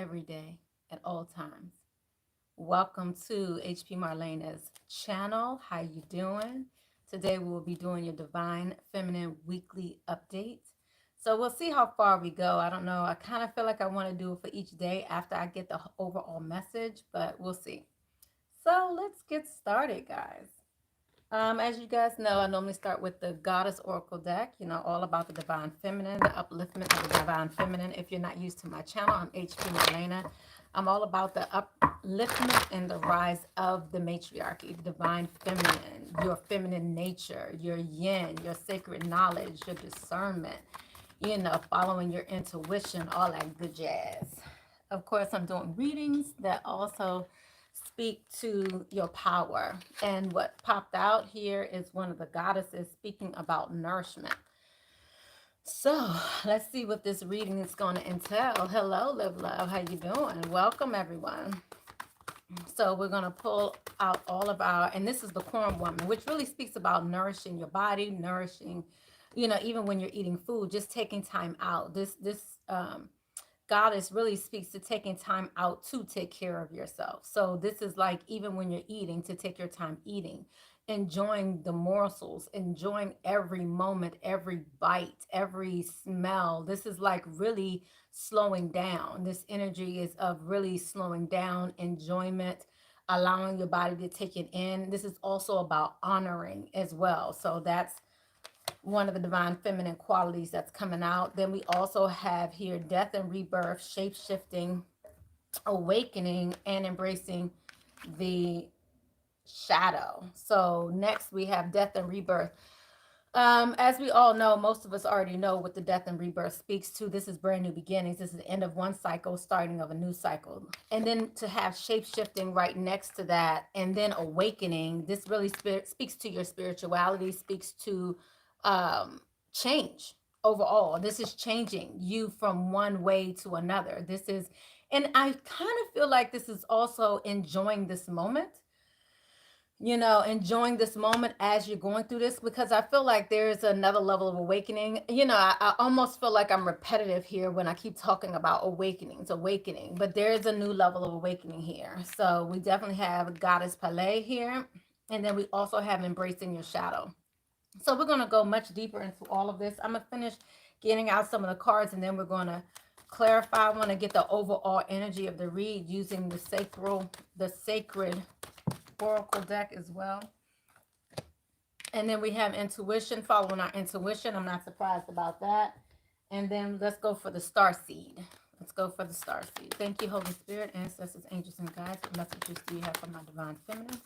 every day, at all times. Welcome to HP Marlena's channel. How you doing? Today we will be doing your Divine Feminine Weekly Update. So we'll see how far we go. I don't know. I kind of feel like I want to do it for each day after I get the overall message, but we'll see. So let's get started, guys. As you guys know, I normally start with the Goddess Oracle deck, all about the Divine Feminine, the upliftment of the Divine Feminine. If you're not used to my channel, I'm HP Marlena. I'm all about the upliftment and the rise of the matriarchy, the Divine Feminine, your feminine nature, your yin, your sacred knowledge, your discernment, following your intuition, all that good jazz. Of course, I'm doing readings that also speak to your power. And what popped out here is one of the goddesses speaking about nourishment. So let's see what this reading is going to entail. Hello, Live Love. How you doing? Welcome, everyone. So we're going to pull out all of our, and this is the Corn Woman, which really speaks about nourishing your body, nourishing, even when you're eating food, just taking time out. This goddess really speaks to taking time out to take care of yourself. So this is like even when you're eating, to take your time eating, enjoying the morsels, enjoying every moment, every bite, every smell. This is like really slowing down. This energy is of really slowing down, enjoyment, allowing your body to take it in. This is also about honoring as well. So that's one of the divine feminine qualities that's coming out. Then we also have here death and rebirth, shape shifting, awakening, and embracing the shadow. So next we have death and rebirth. As we all know, most of us already know what the death and rebirth speaks to. This is brand new beginnings. This is the end of one cycle, starting of a new cycle. And then to have shape shifting right next to that, and then awakening, this really speaks to your spirituality, speaks to change overall. This is changing you from one way to another. This is, and I kind of feel like this is also enjoying this moment, enjoying this moment as you're going through this, because I feel like there's another level of awakening. I almost feel like I'm repetitive here when I keep talking about awakening, but there's a new level of awakening here. So we definitely have Goddess Palais here, and then we also have embracing your shadow. So we're going to go much deeper into all of this. I'm going to finish getting out some of the cards, and then we're going to clarify. I want to get the overall energy of the read using the sacred oracle deck as well. And then we have intuition, following our intuition. I'm not surprised about that. And then let's go for the star seed. Let's go for the star seed. Thank you, Holy Spirit, ancestors, angels, and guides. What messages do you have for my divine feminine?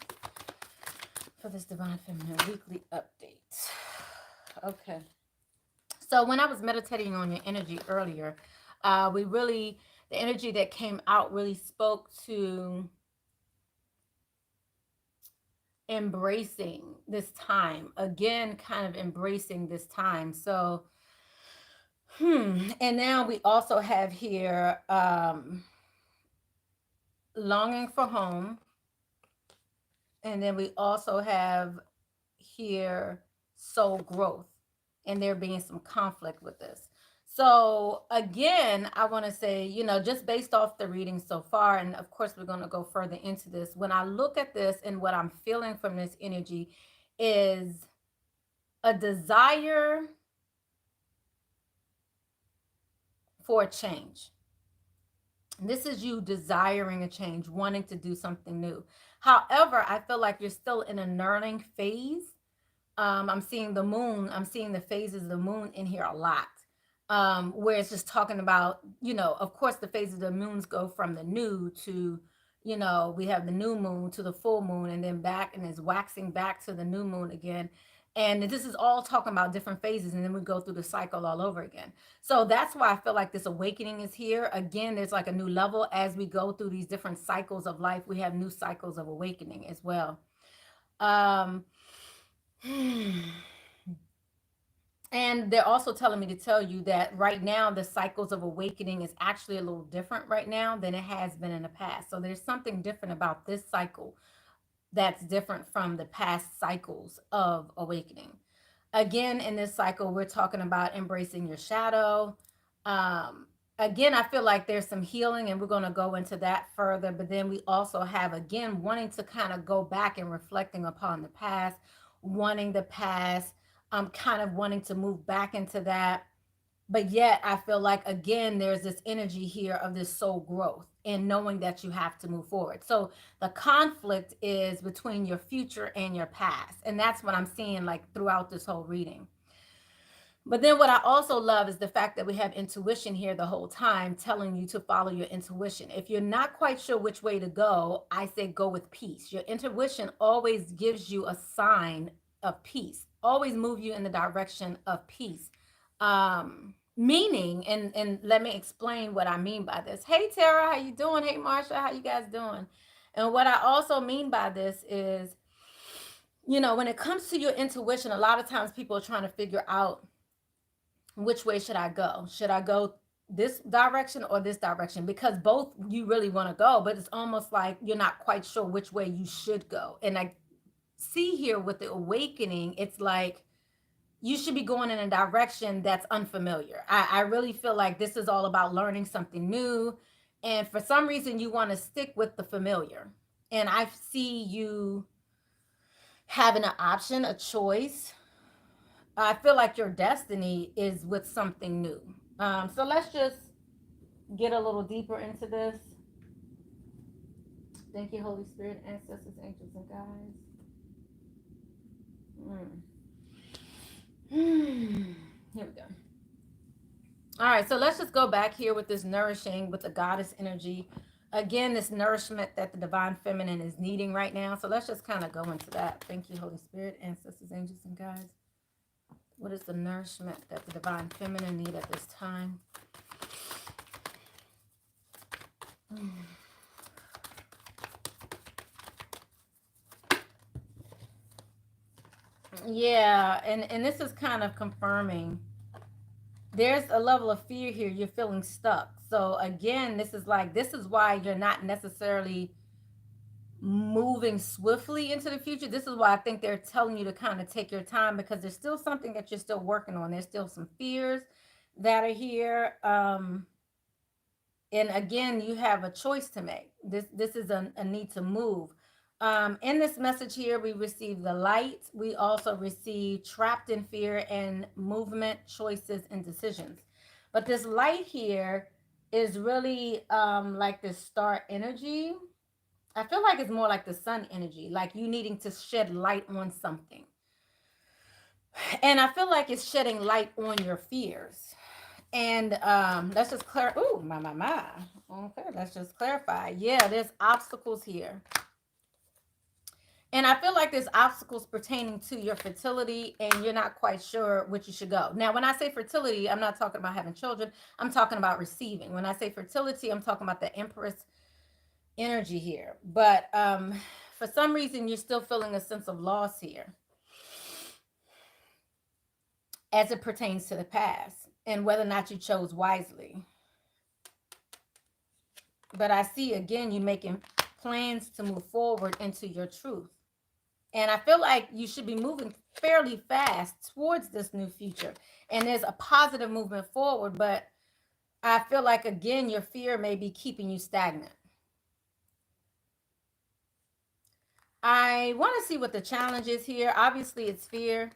For this divine feminine weekly update. Okay. So when I was meditating on your energy earlier, the energy that came out really spoke to embracing this time. Again, kind of embracing this time. So, and now we also have here longing for home. And then we also have here soul growth, and there being some conflict with this. So again, I want to say, just based off the reading so far, and of course we're going to go further into this, when I look at this and what I'm feeling from this energy is a desire for a change. This is you desiring a change, wanting to do something new. However, I feel like you're still in a learning phase. I'm seeing the moon. I'm seeing the phases of the moon in here a lot. Where it's just talking about, of course, the phases of the moons go from the new to, we have the new moon to the full moon, and then back, and it's waxing back to the new moon again. And this is all talking about different phases, and then we go through the cycle all over again. So that's why I feel like this awakening is here. Again, there's like a new level as we go through these different cycles of life. We have new cycles of awakening as well. And they're also telling me to tell you that right now, the cycles of awakening is actually a little different right now than it has been in the past. So there's something different about this cycle that's different from the past cycles of awakening. Again, in this cycle, we're talking about embracing your shadow. again, I feel like there's some healing, and we're going to go into that further. But then we also have, again, wanting to kind of go back and reflecting upon the past, wanting the past, kind of wanting to move back into that. But yet, I feel like, again, there's this energy here of this soul growth and knowing that you have to move forward. So the conflict is between your future and your past. And that's what I'm seeing like throughout this whole reading. But then what I also love is the fact that we have intuition here the whole time telling you to follow your intuition. If you're not quite sure which way to go, I say go with peace. Your intuition always gives you a sign of peace, always move you in the direction of peace. Meaning, and let me explain what I mean by this. Hey Tara, how you doing? Hey Marsha, how you guys doing? And what I also mean by this is, when it comes to your intuition, a lot of times people are trying to figure out which way should I go? Should I go this direction or this direction? Because both you really want to go, but it's almost like you're not quite sure which way you should go. And I see here with the awakening, it's like you should be going in a direction that's unfamiliar. I really feel like this is all about learning something new. And for some reason, you want to stick with the familiar. And I see you having an option, a choice. I feel like your destiny is with something new. So let's just get a little deeper into this. Thank you, Holy Spirit, ancestors, angels, and guides. Here we go. All right, so let's just go back here with this nourishing, with the goddess energy. Again, this nourishment that the divine feminine is needing right now. So let's just kind of go into that. Thank you, Holy Spirit, ancestors, angels, and guides. What is the nourishment that the divine feminine need at this time? Yeah, and this is kind of confirming. There's a level of fear here. You're feeling stuck. So again, this is why you're not necessarily moving swiftly into the future. This is why I think they're telling you to kind of take your time, because there's still something that you're still working on. There's still some fears that are here. And again, you have a choice to make. This is a need to move. In this message here, we receive the light. We also receive trapped in fear and movement, choices, and decisions. But this light here is really like this star energy. I feel like it's more like the sun energy, like you needing to shed light on something. And I feel like it's shedding light on your fears. And let's just clarify. Oh, my. Okay, let's just clarify. Yeah, there's obstacles here. And I feel like there's obstacles pertaining to your fertility, and you're not quite sure which you should go. Now, when I say fertility, I'm not talking about having children. I'm talking about receiving. When I say fertility, I'm talking about the Empress energy here. But for some reason, you're still feeling a sense of loss here as it pertains to the past and whether or not you chose wisely. But I see, again, you making plans to move forward into your truth. And I feel like you should be moving fairly fast towards this new future. And there's a positive movement forward, but I feel like, again, your fear may be keeping you stagnant. I want to see what the challenge is here. Obviously, it's fear.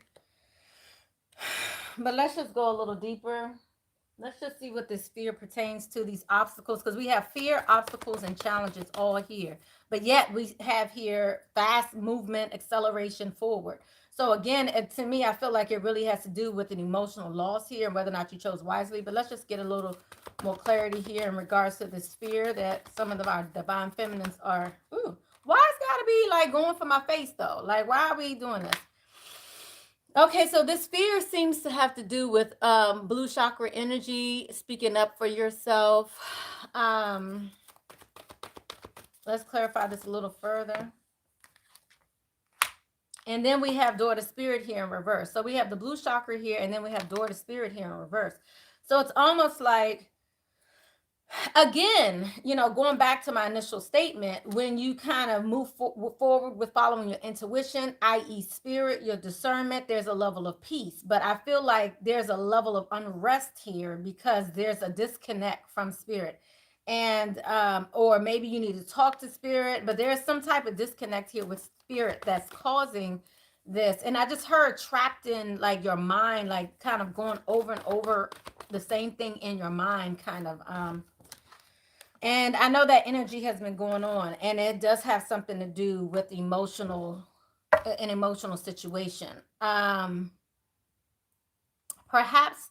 But let's just go a little deeper. Let's just see what this fear pertains to, these obstacles, because we have fear, obstacles, and challenges all here. But yet we have here fast movement, acceleration forward. So again, to me, I feel like it really has to do with an emotional loss here and whether or not you chose wisely. But let's just get a little more clarity here in regards to this fear that some of our divine feminines are. Ooh, why it's got to be like going for my face though? Like, why are we doing this? Okay, so this fear seems to have to do with blue chakra energy, speaking up for yourself. Let's clarify this a little further. And then we have door to spirit here in reverse. So we have the blue chakra here, and then we have door to spirit here in reverse. So it's almost like Again, going back to my initial statement, when you kind of move forward with following your intuition, i.e., spirit, your discernment, there's a level of peace. But I feel like there's a level of unrest here because there's a disconnect from spirit. And, or maybe you need to talk to spirit, but there's some type of disconnect here with spirit that's causing this. And I just heard trapped in like your mind, like kind of going over and over the same thing in your mind, kind of. And I know that energy has been going on, and it does have something to do with an emotional situation. Perhaps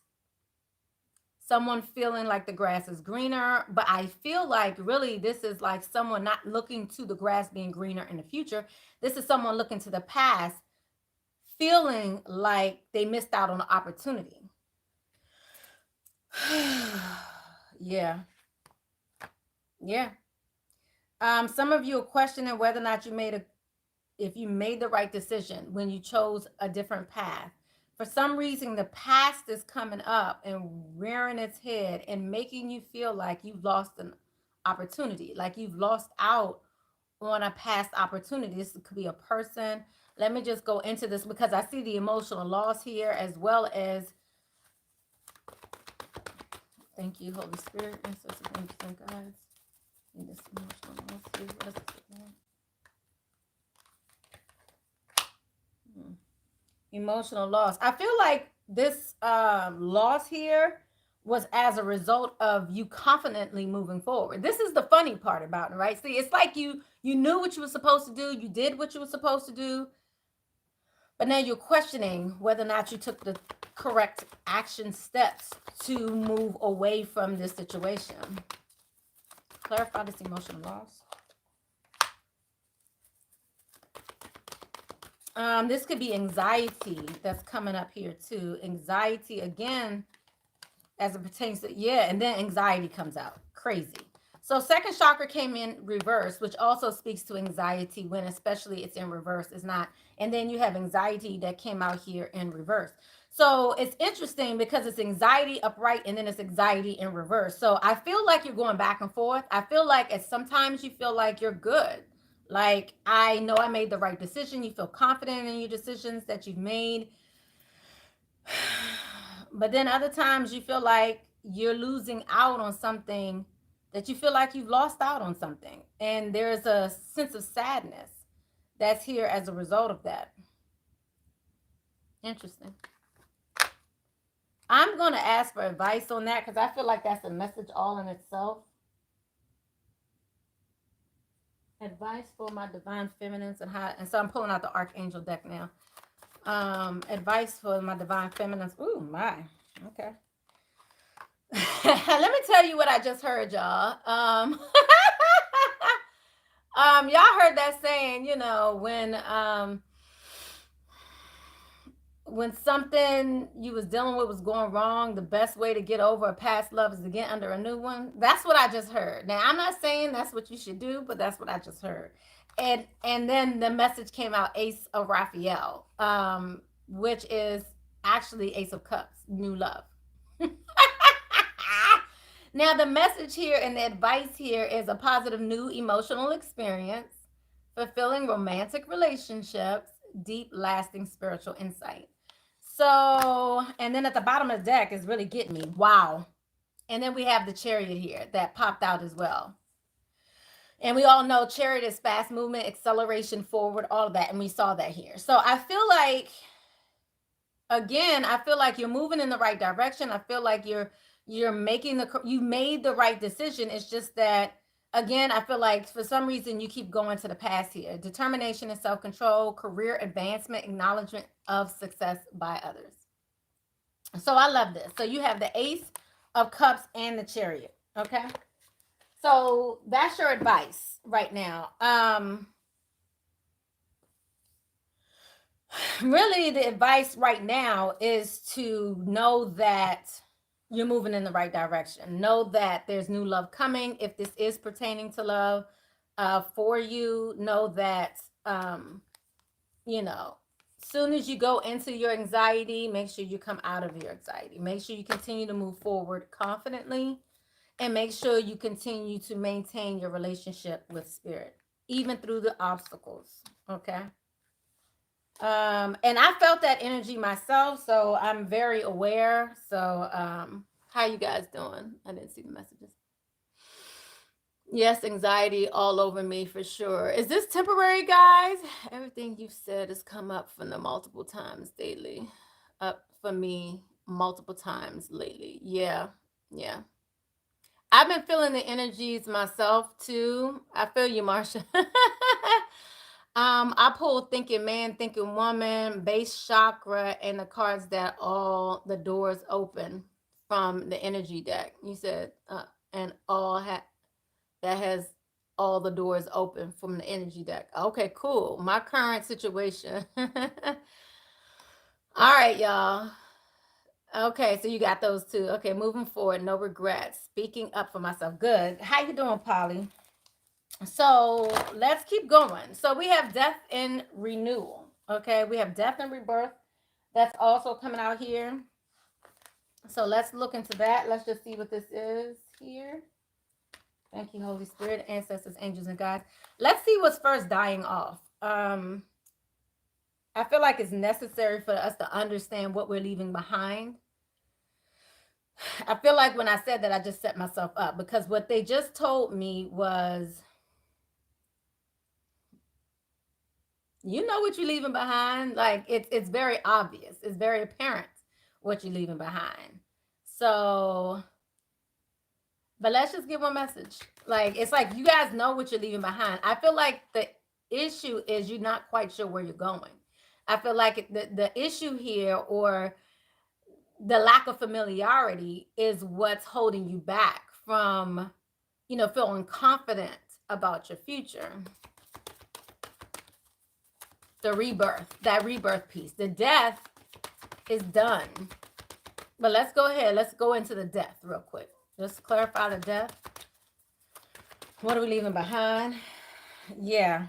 someone feeling like the grass is greener, but I feel like really this is like someone not looking to the grass being greener in the future. This is someone looking to the past, feeling like they missed out on an opportunity. Yeah. Yeah. Some of you are questioning whether or not if you made the right decision when you chose a different path. For some reason, the past is coming up and rearing its head and making you feel like you've lost an opportunity, like you've lost out on a past opportunity. This could be a person. Let me just go into this because I see the emotional loss here as well as, thank you, Holy Spirit, ancestors, angels, and guides. In this emotional loss here, what is it? Emotional loss. I feel like this loss here was as a result of you confidently moving forward. This is the funny part about it, right? See, it's like you knew what you were supposed to do, you did what you were supposed to do, but now you're questioning whether or not you took the correct action steps to move away from this situation. Clarify this emotional loss. This could be anxiety that's coming up here too. Anxiety again, as it pertains to, yeah, and then anxiety comes out. Crazy. So second chakra came in reverse, which also speaks to anxiety when especially it's in reverse. It's not. And then you have anxiety that came out here in reverse. So it's interesting because it's anxiety upright and then it's anxiety in reverse. So I feel like you're going back and forth. I feel like sometimes you feel like you're good. Like, I know I made the right decision. You feel confident in your decisions that you've made. But then other times you feel like you're losing out on something, that you feel like you've lost out on something. And there's a sense of sadness that's here as a result of that. Interesting. I'm going to ask for advice on that because I feel like that's a message all in itself. Advice for my divine feminines and so I'm pulling out the archangel deck now. Advice for my divine feminines. Ooh, my. Okay. Let me tell you what I just heard, y'all. Y'all heard that saying, when something you was dealing with was going wrong, the best way to get over a past love is to get under a new one. That's what I just heard. Now, I'm not saying that's what you should do, but that's what I just heard. And then the message came out, Ace of Raphael, which is actually Ace of Cups, new love. Now, the message here and the advice here is a positive new emotional experience, fulfilling romantic relationships, deep, lasting spiritual insight. So, and then at the bottom of the deck is really getting me. Wow. And then we have the Chariot here that popped out as well. And we all know Chariot is fast movement, acceleration forward, all of that. And we saw that here. So I feel like, again, I feel like you're moving in the right direction. I feel like you made the right decision. It's just that, again, I feel like for some reason you keep going to the past here. Determination and self-control, career advancement, acknowledgement of success by others. So I love this. So you have the Ace of Cups and the Chariot. Okay. So that's your advice right now. Really, the advice right now is to know that you're moving in the right direction. Know that there's new love coming. If this is pertaining to love for you, know that, soon as you go into your anxiety, make sure you come out of your anxiety. Make sure you continue to move forward confidently And make sure you continue to maintain your relationship with spirit, even through the obstacles. Okay. And I felt that energy myself, so I'm very aware. So, how you guys doing? I didn't see the messages. Yes, anxiety all over me for sure. Is this temporary, guys? Everything you've said has come up from the multiple times daily. Up for me multiple times lately. Yeah. Yeah. I've been feeling the energies myself too. I feel you, Marsha. I pulled thinking man, thinking woman, base chakra, and the cards that all the doors open from the energy deck. You said, and that has all the doors open from the energy deck. Okay, cool. My current situation. All right, y'all. Okay, so you got those two. Okay, moving forward, no regrets. Speaking up for myself. Good. How you doing, Polly? So let's keep going. So we have death and renewal. Okay, we have death and rebirth. That's also coming out here. So let's look into that. Let's just see what this is here. Thank you, Holy Spirit, ancestors, angels, and guides. Let's see what's first dying off. I feel like it's necessary for us to understand what we're leaving behind. I feel like when I said that, I just set myself up, because what they just told me was, you know what you're leaving behind. Like it's very obvious. It's very apparent what you're leaving behind. So, but let's just give one message. Like, it's like you guys know what you're leaving behind. I feel like the issue is you're not quite sure where you're going. I feel like the issue here, or the lack of familiarity, is what's holding you back from, feeling confident about your future. The rebirth, that rebirth piece. The death is done. But let's go ahead. Let's go into the death real quick. Just clarify the death. What are we leaving behind? Yeah.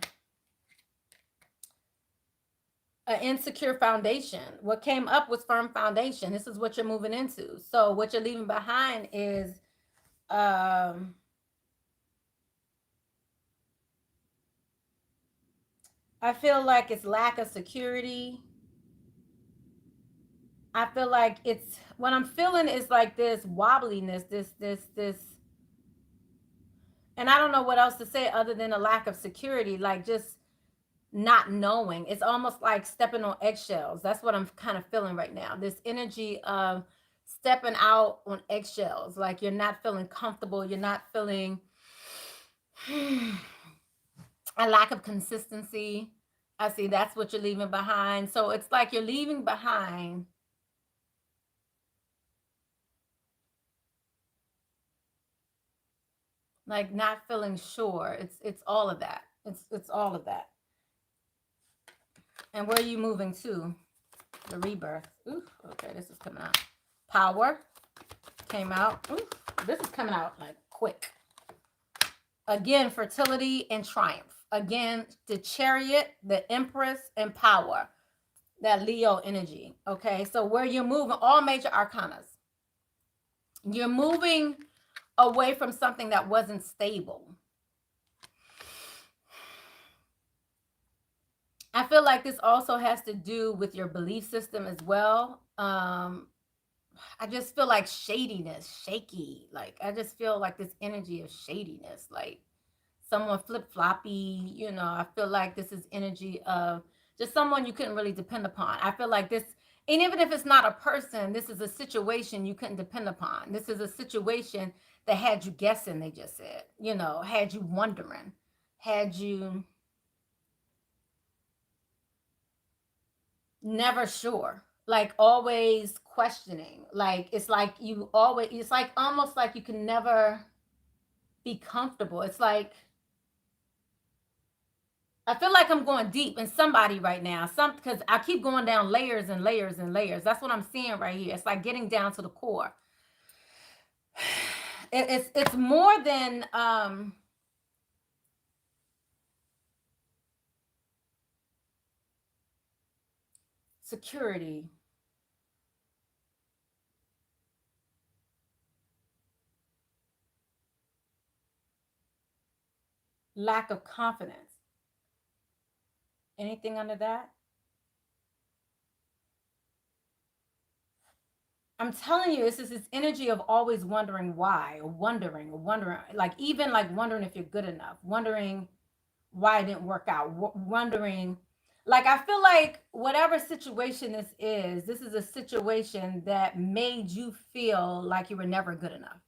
An insecure foundation. What came up was firm foundation. This is what you're moving into. So what you're leaving behind is I feel like it's lack of security. I feel like it's, what I'm feeling is like this wobbliness, this, and I don't know what else to say other than a lack of security, like just not knowing. It's almost like stepping on eggshells. That's what I'm kind of feeling right now. This energy of stepping out on eggshells, like you're not feeling comfortable, you're not feeling a lack of consistency. I see that's what you're leaving behind. So it's like you're leaving behind like not feeling sure. It's all of that. It's all of that. And where are you moving to? The rebirth. Ooh, okay, this is coming out. Power came out. Ooh, this is coming out like quick. Again, fertility and triumph. Again, the chariot, the empress, and power. That Leo energy. Okay, so where you're moving, all major arcanas. You're moving away from something that wasn't stable. I feel like this also has to do with your belief system as well. I just feel like shadiness, shaky. Like I just feel like this energy of shadiness, like someone flip-floppy, I feel like this is energy of just someone you couldn't really depend upon. I feel like this, and even if it's not a person, this is a situation you couldn't depend upon. This is a situation that had you guessing, they just said, had you wondering, had you never sure, like always questioning. Like it's like you always, it's like almost like you can never be comfortable. It's like I feel like I'm going deep in somebody right now. Because I keep going down layers and layers and layers. That's what I'm seeing right here. It's like getting down to the core. It's more than security. lack of confidence. Anything under that? I'm telling you, it's just this energy of always wondering why, or wondering, like even like wondering if you're good enough, wondering why it didn't work out, wondering. Like I feel like whatever situation this is a situation that made you feel like you were never good enough.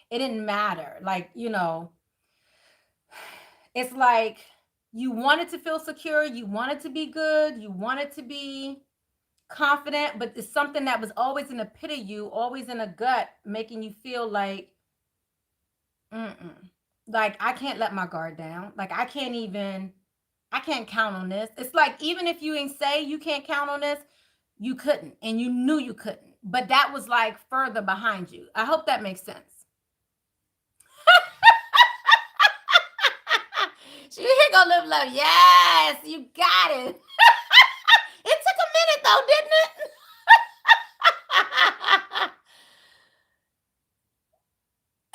It didn't matter. Like, it's like you wanted to feel secure, you wanted to be good, you wanted to be confident, but it's something that was always in the pit of you, always in a gut, making you feel like, mm-mm. Like I can't let my guard down. Like I can't count on this. It's like even if you ain't say you can't count on this, you couldn't, and you knew you couldn't. But that was like further behind you. I hope that makes sense. She here gonna live love. Yes, you got it. It took a minute though, didn't it?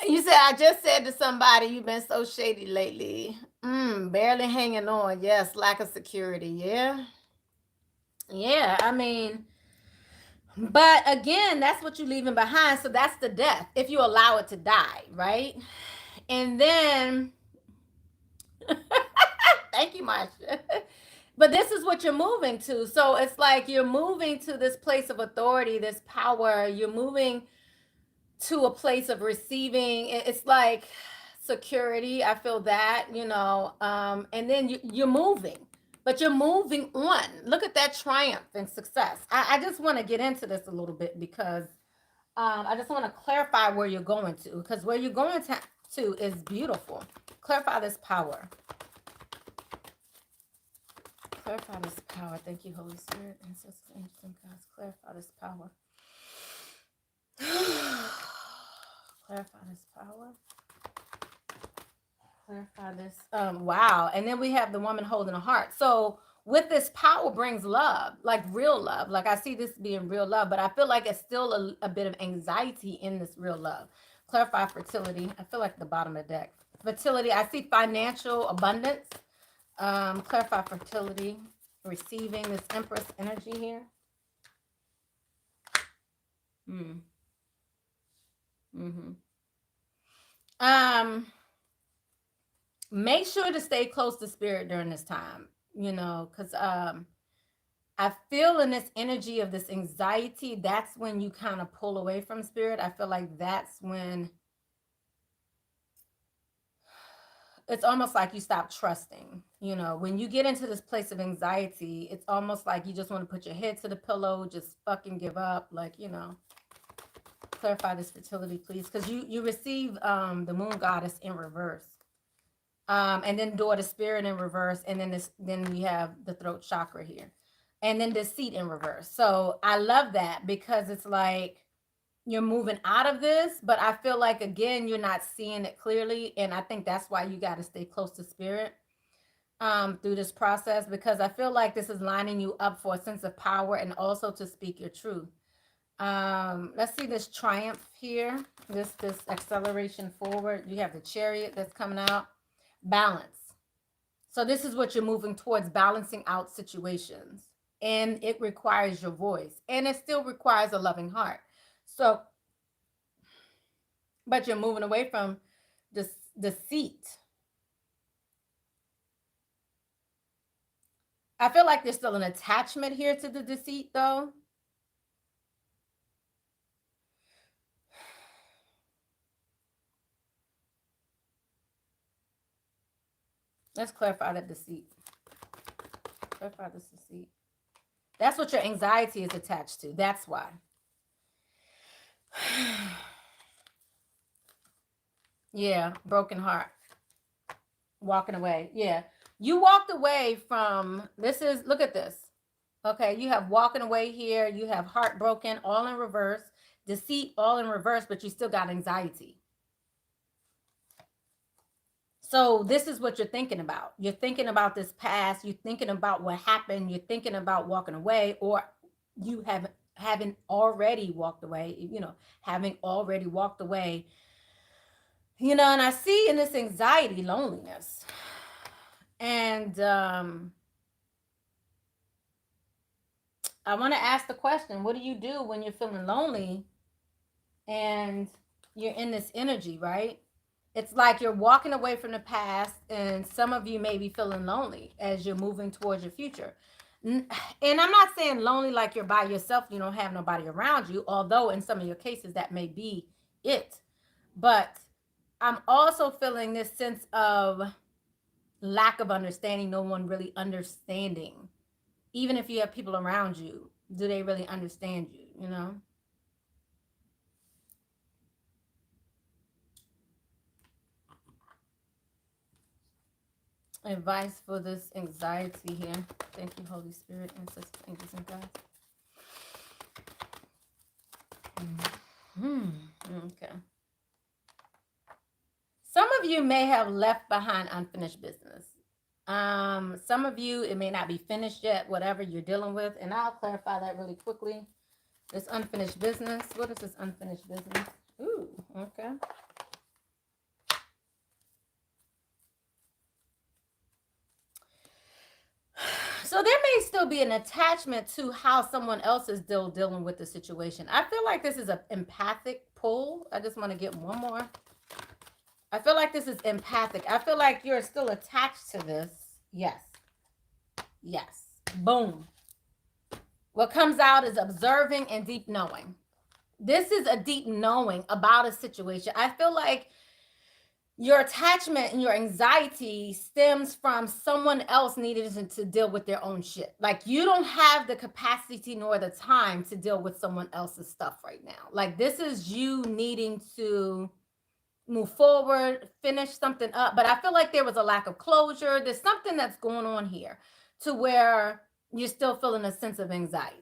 You said I just said to somebody, you've been so shady lately. Barely hanging on. Yes, lack of security. Yeah. Yeah. I mean, but again, that's what you're leaving behind. So that's the death. If you allow it to die, right? And then thank you, Marsha. But this is what you're moving to. So it's like you're moving to this place of authority, this power. You're moving to a place of receiving. It's like security. I feel that, and then you're moving, but you're moving on. Look at that triumph and success. I just want to get into this a little bit because I just want to clarify where you're going to, because where you're going to is beautiful. Clarify this power. Clarify this power. Thank you, Holy Spirit. Ancestors, angels, and gods. Clarify this power. Clarify this power. Clarify this. Wow. And then we have the woman holding a heart. So with this power brings love, like real love. Like I see this being real love, but I feel like it's still a bit of anxiety in this real love. Clarify fertility. I feel like the bottom of the deck. Fertility. I see financial abundance. Clarify fertility. Receiving this Empress energy here. Make sure to stay close to spirit during this time, because I feel in this energy of this anxiety, that's when you kind of pull away from spirit. I feel like that's when it's almost like you stop trusting. When you get into this place of anxiety, it's almost like you just want to put your head to the pillow, just fucking give up. Like, clarify this fertility, please, because you receive the moon goddess in reverse. And then daughter spirit in reverse, and then we have the throat chakra here, and then deceit in reverse. So I love that because it's like you're moving out of this, but I feel like again you're not seeing it clearly, and I think that's why you got to stay close to spirit through this process, because I feel like this is lining you up for a sense of power and also to speak your truth. Let's see this triumph here, this acceleration forward. You have the Chariot that's coming out. Balance. So this is what you're moving towards, balancing out situations, and it requires your voice, and it still requires a loving heart. So, but you're moving away from this deceit. I feel like there's still an attachment here to the deceit, though. Let's clarify that deceit. Clarify this deceit. That's what your anxiety is attached to. That's why. Yeah, broken heart. Walking away. Yeah. You walked away from look at this. Okay, you have walking away here. You have heartbroken, all in reverse. Deceit, all in reverse, but you still got anxiety. So this is what you're thinking about. You're thinking about this past. You're thinking about what happened. You're thinking about walking away, or you haven't already walked away. Having already walked away. And I see in this anxiety, loneliness. And I want to ask the question, what do you do when you're feeling lonely and you're in this energy, right? It's like you're walking away from the past, and some of you may be feeling lonely as you're moving towards your future. And I'm not saying lonely like you're by yourself, you don't have nobody around you, although in some of your cases that may be it. But I'm also feeling this sense of lack of understanding, no one really understanding. Even if you have people around you, do they really understand you, you know? Advice for this anxiety here. Thank you, Holy Spirit, ancestors, angels, and guides. Okay. Some of you may have left behind unfinished business. Some of you, it may not be finished yet, whatever you're dealing with. And I'll clarify that really quickly. This unfinished business. What is this unfinished business? Ooh, okay. So there may still be an attachment to how someone else is still dealing with the situation. I feel like this is an empathic pull. I just want to get one more. I feel like this is empathic. I feel like you're still attached to this. Yes. Yes. Boom. What comes out is observing and deep knowing. This is a deep knowing about a situation. I feel like your attachment and your anxiety stems from someone else needing to deal with their own shit. Like you don't have the capacity nor the time to deal with someone else's stuff right now. Like this is you needing to move forward, finish something up. But I feel like there was a lack of closure. There's something that's going on here to where you're still feeling a sense of anxiety.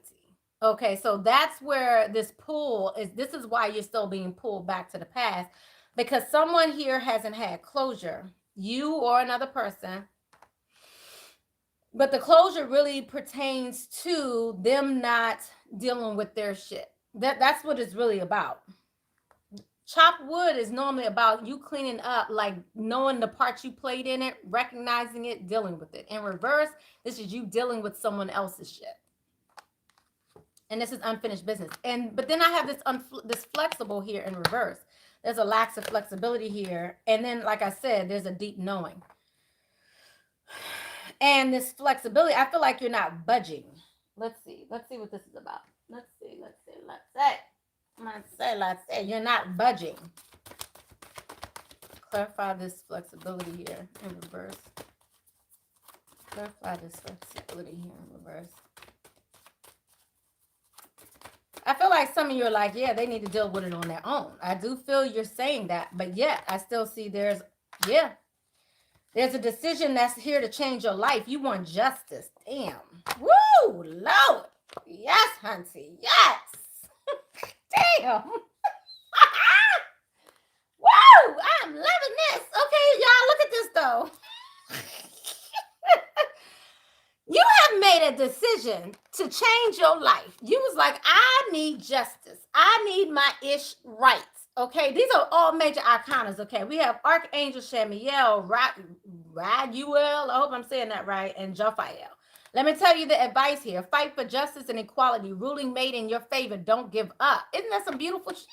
Okay, so that's where this pull is. This is why you're still being pulled back to the past, because someone here hasn't had closure, you or another person. But the closure really pertains to them not dealing with their shit. That's what it's really about. Chopped wood is normally about you cleaning up, like knowing the part you played in it, recognizing it, dealing with it. In reverse, this is you dealing with someone else's shit. And this is unfinished business. But then I have this flexible here in reverse. There's a lack of flexibility here. And then, like I said, there's a deep knowing. And this flexibility, I feel like you're not budging. Let's see what this is about. Let's see. You're not budging. Clarify this flexibility here in reverse. Clarify this flexibility here in reverse. I feel like some of you are like, yeah, they need to deal with it on their own. I do feel you're saying that, but yet I still see there's a decision that's here to change your life. You want justice. Damn. Woo, Lord. Yes, Hunty. Yes. Damn. Woo, I'm loving this. Okay, y'all, look at this though. You have made a decision to change your life. You was like, I need justice. I need my ish rights. Okay, these are all major arcanas. Okay, we have Archangel Shamiel, Raguel, I hope I'm saying that right, and Jophiel. Let me tell you the advice here. Fight for justice and equality. Ruling made in your favor. Don't give up. Isn't that some beautiful shit?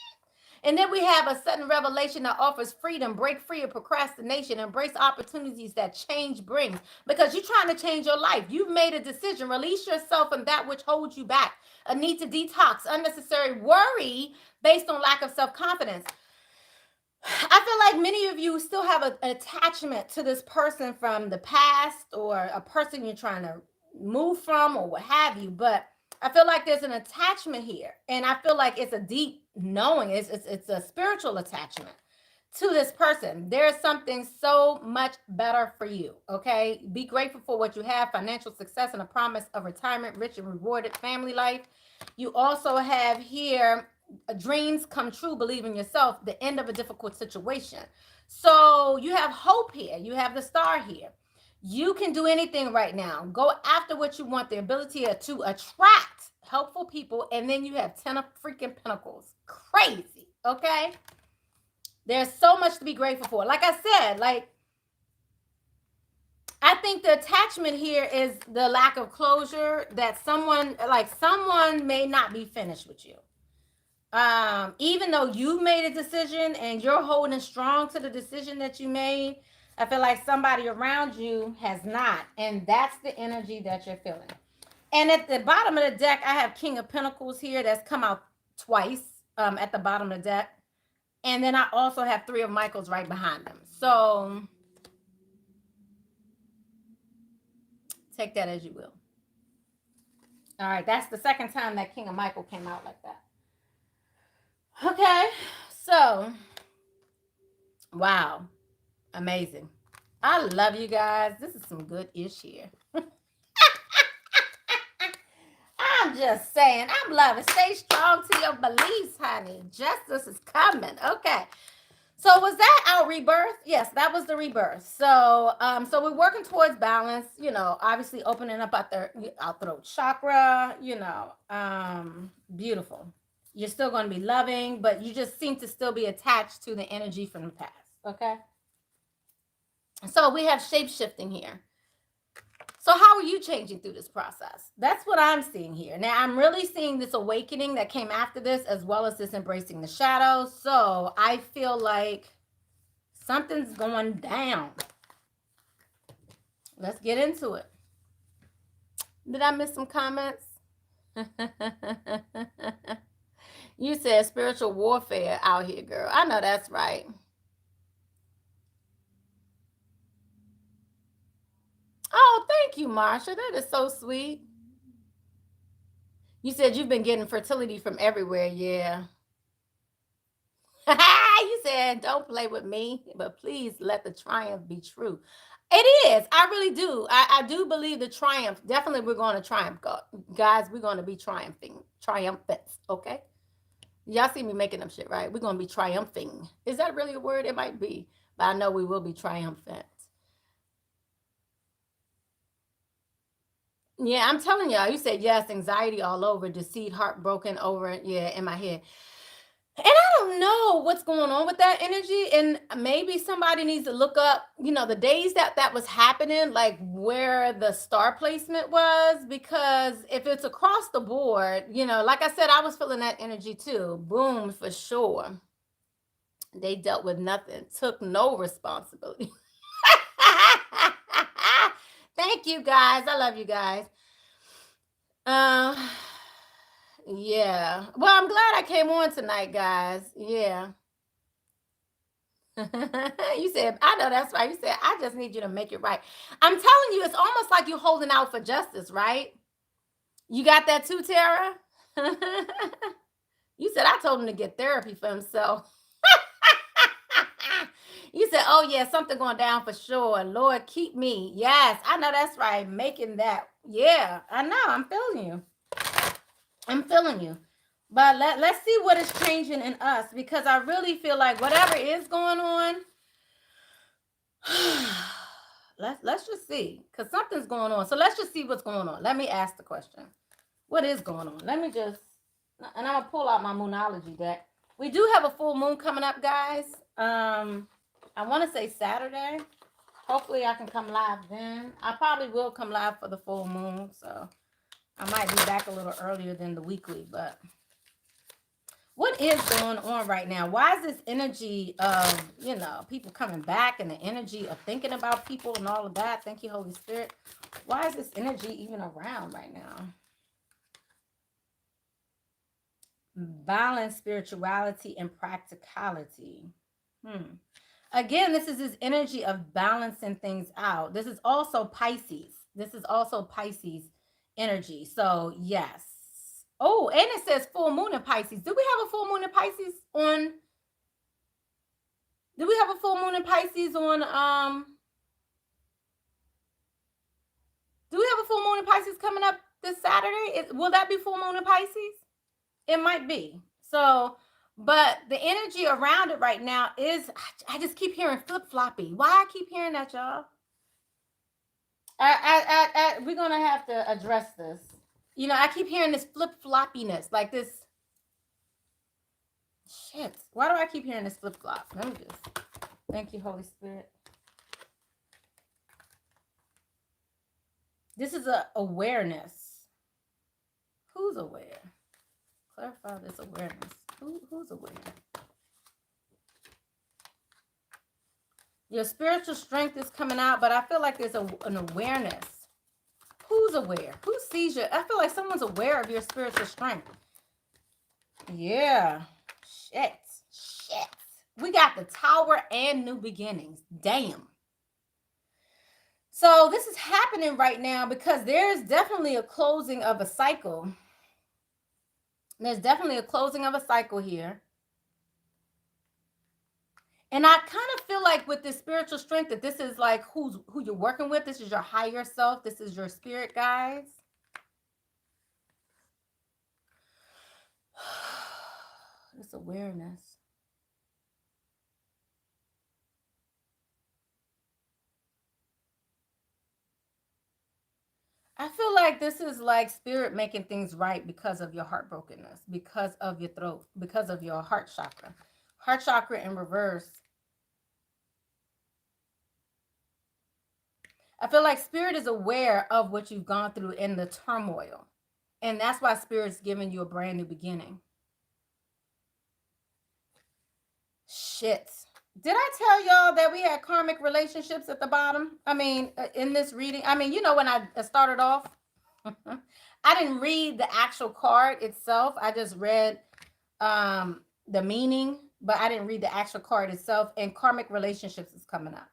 And then we have a sudden revelation that offers freedom, break free of procrastination, embrace opportunities that change brings. Because you're trying to change your life. You've made a decision. Release yourself from that which holds you back. A need to detox, unnecessary worry based on lack of self-confidence. I feel like many of you still have an attachment to this person from the past or a person you're trying to move from or what have you. But I feel like there's an attachment here. And I feel like it's a deep knowing. It's a spiritual attachment to this person. There's something so much better for you. Okay. Be grateful for what you have, financial success and a promise of retirement, rich and rewarded family life. You also have here dreams come true, believe in yourself, the end of a difficult situation. So you have hope here. You have the star here. You can do anything right now. Go after what you want, the ability to attract helpful people. And then you have 10 of freaking pentacles. Crazy. Okay. There's so much to be grateful for. Like I said, I think the attachment here is the lack of closure, that someone may not be finished with you. Even though you made a decision and you're holding strong to the decision that you made, I feel like somebody around you has not. And that's the energy that you're feeling. And at the bottom of the deck, I have King of Pentacles here that's come out twice at the bottom of the deck. And then I also have Three of Michaels right behind them. So take that as you will. All right, that's the second time that King of Michael came out like that. Okay, so, wow, amazing. I love you guys. This is some good ish here. I'm just saying, I'm loving. Stay strong to your beliefs, honey. Justice is coming. Okay. So was that our rebirth? Yes, that was the rebirth. So so we're working towards balance, you know, obviously opening up our throat chakra, you know, beautiful. You're still going to be loving, but you just seem to still be attached to the energy from the past, okay? So we have shape-shifting here. So how are you changing through this process? That's what I'm seeing here. Now, I'm really seeing this awakening that came after this, as well as this embracing the shadows. So I feel like something's going down. Let's get into it. Did I miss some comments? You said spiritual warfare out here, girl. I know that's right. Oh, thank you, Marsha. That is so sweet. You said you've been getting fertility from everywhere. Yeah. You said, don't play with me, but please let the triumph be true. It is. I really do. I do believe the triumph. Definitely we're going to triumph. Guys, we're going to be triumphant. Okay? Y'all see me making them shit, right? We're going to be triumphing. Is that really a word? It might be. But I know we will be triumphant. Yeah, I'm telling y'all. You said yes, anxiety all over, deceit, heartbroken over, yeah, in my head. And I don't know what's going on with that energy. And maybe somebody needs to look up, you know, the days that was happening, like where the star placement was, because if it's across the board, you know, like I said, I was feeling that energy too. Boom, for sure. They dealt with nothing, took no responsibility. Thank you guys. I love you guys. Yeah. Well, I'm glad I came on tonight, guys. Yeah. You said, I know that's right. You said, I just need you to make it right. I'm telling you, it's almost like you're holding out for justice, right? You got that too, Tara? You said, I told him to get therapy for himself. You said, oh, yeah, something going down for sure. Lord, keep me. Yes, I know that's right. Making that. Yeah, I know. I'm feeling you. I'm feeling you. But let's see what is changing in us, because I really feel like whatever is going on, let's just see, because something's going on. So let's just see what's going on. Let me ask the question. What is going on? Let me just, and I'm going to pull out my Moonology deck. We do have a full moon coming up, guys. I want to say Saturday. Hopefully I can come live then. I probably will come live for the full moon, so I might be back a little earlier than the weekly, but what is going on right now? Why is this energy of, you know, people coming back and the energy of thinking about people and all of that? Thank you, Holy Spirit. Why is this energy even around right now? Balance, spirituality, and practicality. Again, this is this energy of balancing things out. This is also Pisces. This is also Pisces energy. So, yes. Oh, and it says full moon in Pisces. Do we have a full moon in Pisces on? Do we have a full moon in Pisces on? Do we have a full moon in Pisces coming up this Saturday? Will that be full moon in Pisces? It might be. So, but the energy around it right now is, I just keep hearing flip-floppy. Why I keep hearing that, y'all? We're going to have to address this. You know, I keep hearing this flip-floppiness, like this. Shit. Why do I keep hearing this flip-flop? Let me just. Thank you, Holy Spirit. This is a awareness. Who's aware? Clarify this awareness. Who's aware? Your spiritual strength is coming out, but I feel like there's an awareness. Who's aware? Who sees you? I feel like someone's aware of your spiritual strength. Yeah. Shit. We got the Tower and New Beginnings. Damn. So this is happening right now because there's definitely a closing of a cycle. There's definitely a closing of a cycle here. And I kind of feel like with this spiritual strength that this is like who you're working with. This is your higher self. This is your spirit guides. This awareness. I feel like this is like spirit making things right because of your heartbrokenness, because of your throat, because of your heart chakra. Heart chakra in reverse. I feel like spirit is aware of what you've gone through in the turmoil. And that's why spirit's giving you a brand new beginning. Shit. Did I tell y'all that we had karmic relationships at the bottom? I mean, in this reading, I mean, you know, when I started off, I didn't read the actual card itself. I just read the meaning, but I didn't read the actual card itself. And karmic relationships is coming up.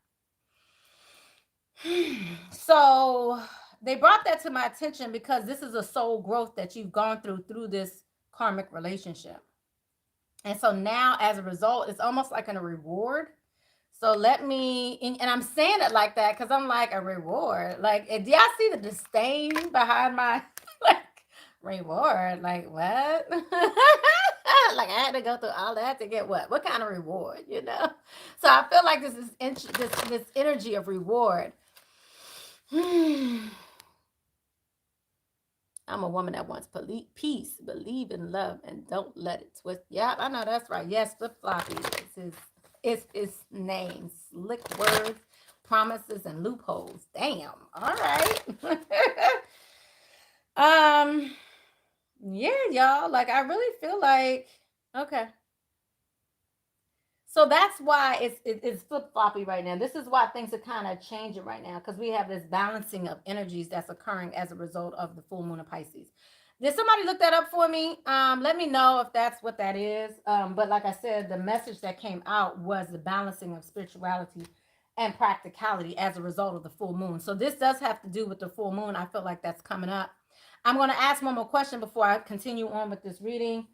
So they brought that to my attention because this is a soul growth that you've gone through this karmic relationship. And so now as a result, it's almost like a reward. So let me, and I'm saying it like that because I'm like, a reward. Like, do y'all see the disdain behind my, like, reward? Like, what? Like, I had to go through all that to get what? What kind of reward, you know? So I feel like this is this energy of reward. I'm a woman that wants peace, believe in love, and don't let it twist. Yeah, I know that's right. Yes, flip floppy is his name. Slick words, promises, and loopholes. Damn. All right. Yeah, y'all. Like, I really feel like, okay. So that's why it's flip floppy right now. This is why things are kind of changing right now because we have this balancing of energies that's occurring as a result of the full moon of Pisces. Did somebody look that up for me? Let me know if that's what that is. But like I said, the message that came out was the balancing of spirituality and practicality as a result of the full moon. So this does have to do with the full moon. I feel like that's coming up. I'm going to ask one more question before I continue on with this reading.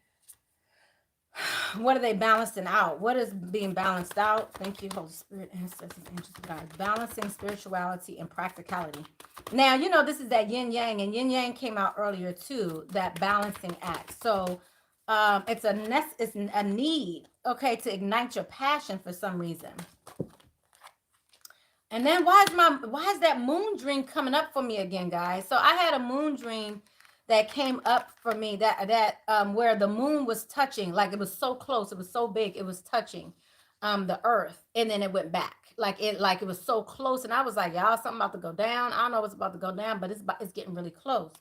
What are they balancing out? What is being balanced out? Thank you, Holy Spirit, ancestors, angels, guys. Balancing spirituality and practicality. Now, you know, this is that yin yang, and yin yang came out earlier too, that balancing act. So it's a need, okay, to ignite your passion for some reason. And then why is that moon dream coming up for me again, guys? So I had a moon dream that came up for me that where the moon was touching, like it was so close, it was so big, it was touching the earth, and then it went back. Like it was so close, and I was like, y'all, something about to go down. I don't know what's about to go down, but it's getting really close.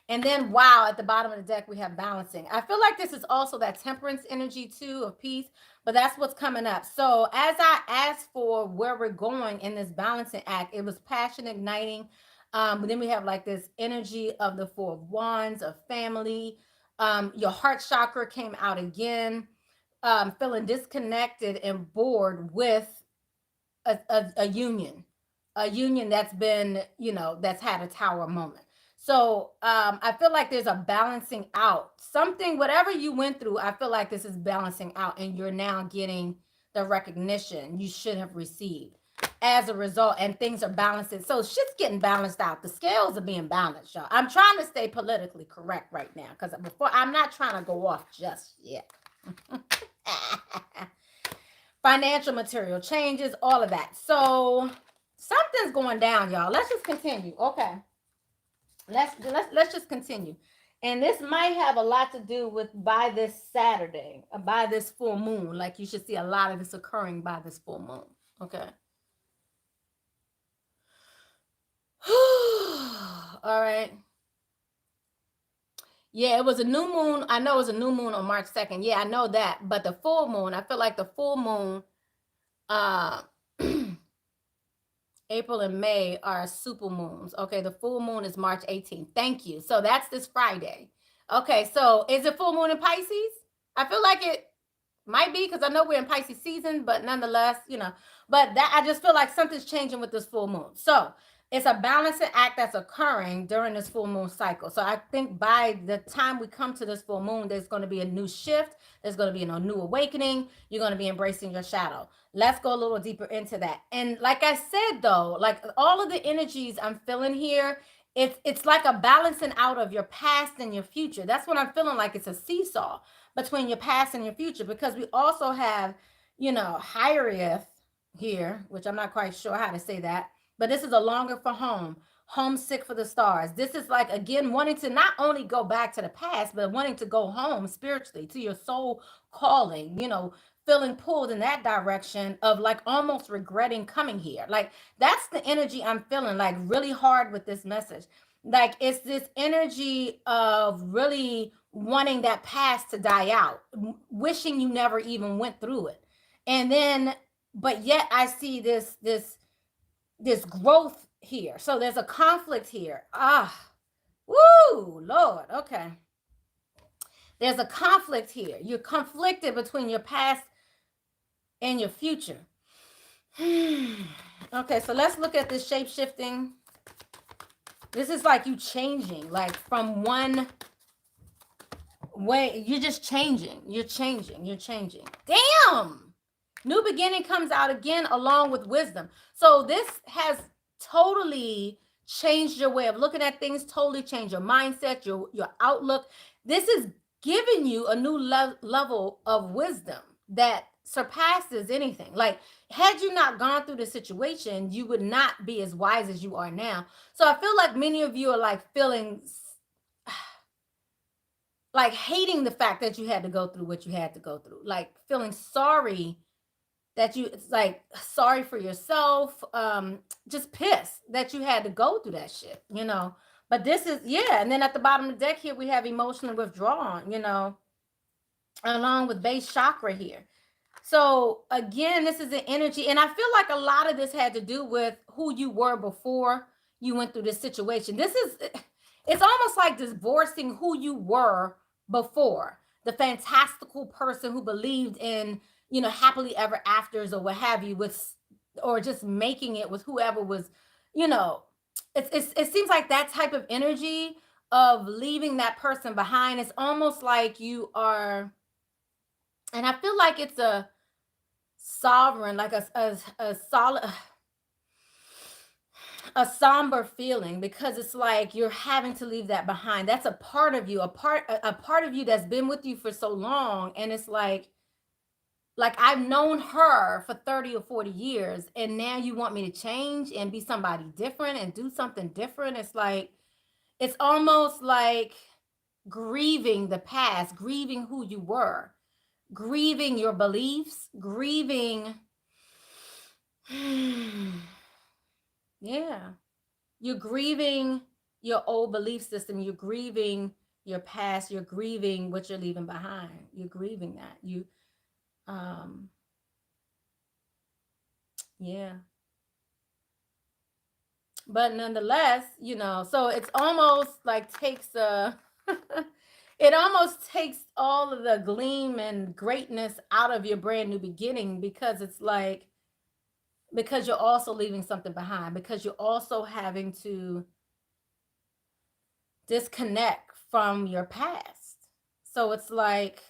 And then, wow, at the bottom of the deck, we have balancing. I feel like this is also that temperance energy, too, of peace. But that's what's coming up. So as I asked for where we're going in this balancing act, it was passion igniting. But then we have like this energy of the Four of Wands, of family. Your heart chakra came out again. Feeling disconnected and bored with a union. A union that's been, you know, that's had a tower moment. So I feel like there's a balancing out. Something, whatever you went through, I feel like this is balancing out, and you're now getting the recognition you should have received as a result, and things are balancing. So shit's getting balanced out. The scales are being balanced, y'all. I'm trying to stay politically correct right now because before I'm not trying to go off just yet. Financial material changes, all of that. So something's going down, y'all. Let's just continue. Okay. Let's just continue. And this might have a lot to do with by this Saturday, by this full moon. Like you should see a lot of this occurring by this full moon. Okay. All right. Yeah, it was a new moon. I know it was a new moon on March 2nd. Yeah, I know that. But the full moon, I feel like the full moon, uh, April and May are super moons. Okay, the full moon is March 18th. Thank you. So that's this Friday. Okay, so is it full moon in Pisces? I feel like it might be, because I know we're in Pisces season, but nonetheless, but that I just feel like something's changing with this full moon. So it's a balancing act that's occurring during this full moon cycle. So I think by the time we come to this full moon, there's going to be a new shift. There's going to be a new awakening. You're going to be embracing your shadow. Let's go a little deeper into that. And like I said, though, like all of the energies I'm feeling here, it's like a balancing out of your past and your future. That's what I'm feeling like. It's a seesaw between your past and your future, because we also have, Hiereth here, which I'm not quite sure how to say that, but this is a longer for home, homesick for the stars. This is like, again, wanting to not only go back to the past, but wanting to go home spiritually to your soul calling, feeling pulled in that direction of like almost regretting coming here. Like that's the energy I'm feeling like really hard with this message. Like it's this energy of really wanting that past to die out, wishing you never even went through it. And then, but yet I see this growth here. So there's a conflict here. Woo, Lord. Okay. There's a conflict here. You're conflicted between your past and your future. Okay, so let's look at this shape shifting. This is like you changing, like from one way. You're just changing. You're changing. Damn. New beginning comes out again along with wisdom. So this has totally changed your way of looking at things, totally changed your mindset, your outlook. This is giving you a new level of wisdom that surpasses anything. Like, had you not gone through the situation, you would not be as wise as you are now. So I feel like many of you are like feeling like hating the fact that you had to go through what you had to go through, like feeling sorry that it's like sorry for yourself, just pissed that you had to go through that shit, but this is, yeah. And then at the bottom of the deck here, we have emotional withdrawal, along with base chakra here. So again, this is the energy, and I feel like a lot of this had to do with who you were before you went through this situation. It's almost like divorcing who you were before, the fantastical person who believed in, happily ever afters or what have you, or just making it with whoever was, it seems like that type of energy of leaving that person behind. It's almost like you are, and I feel like it's a sovereign, like a solid, a somber feeling, because it's like you're having to leave that behind. That's a part of you, a part of you that's been with you for so long, and it's like I've known her for 30 or 40 years, and now you want me to change and be somebody different and do something different. It's like, it's almost like grieving the past, grieving who you were, grieving your beliefs, grieving. Yeah. You're grieving your old belief system. You're grieving your past. You're grieving what you're leaving behind. You're grieving that. Yeah. But nonetheless, so it's almost like it almost takes all of the gleam and greatness out of your brand new beginning, because it's like, because you're also leaving something behind, because you're also having to disconnect from your past. So it's like,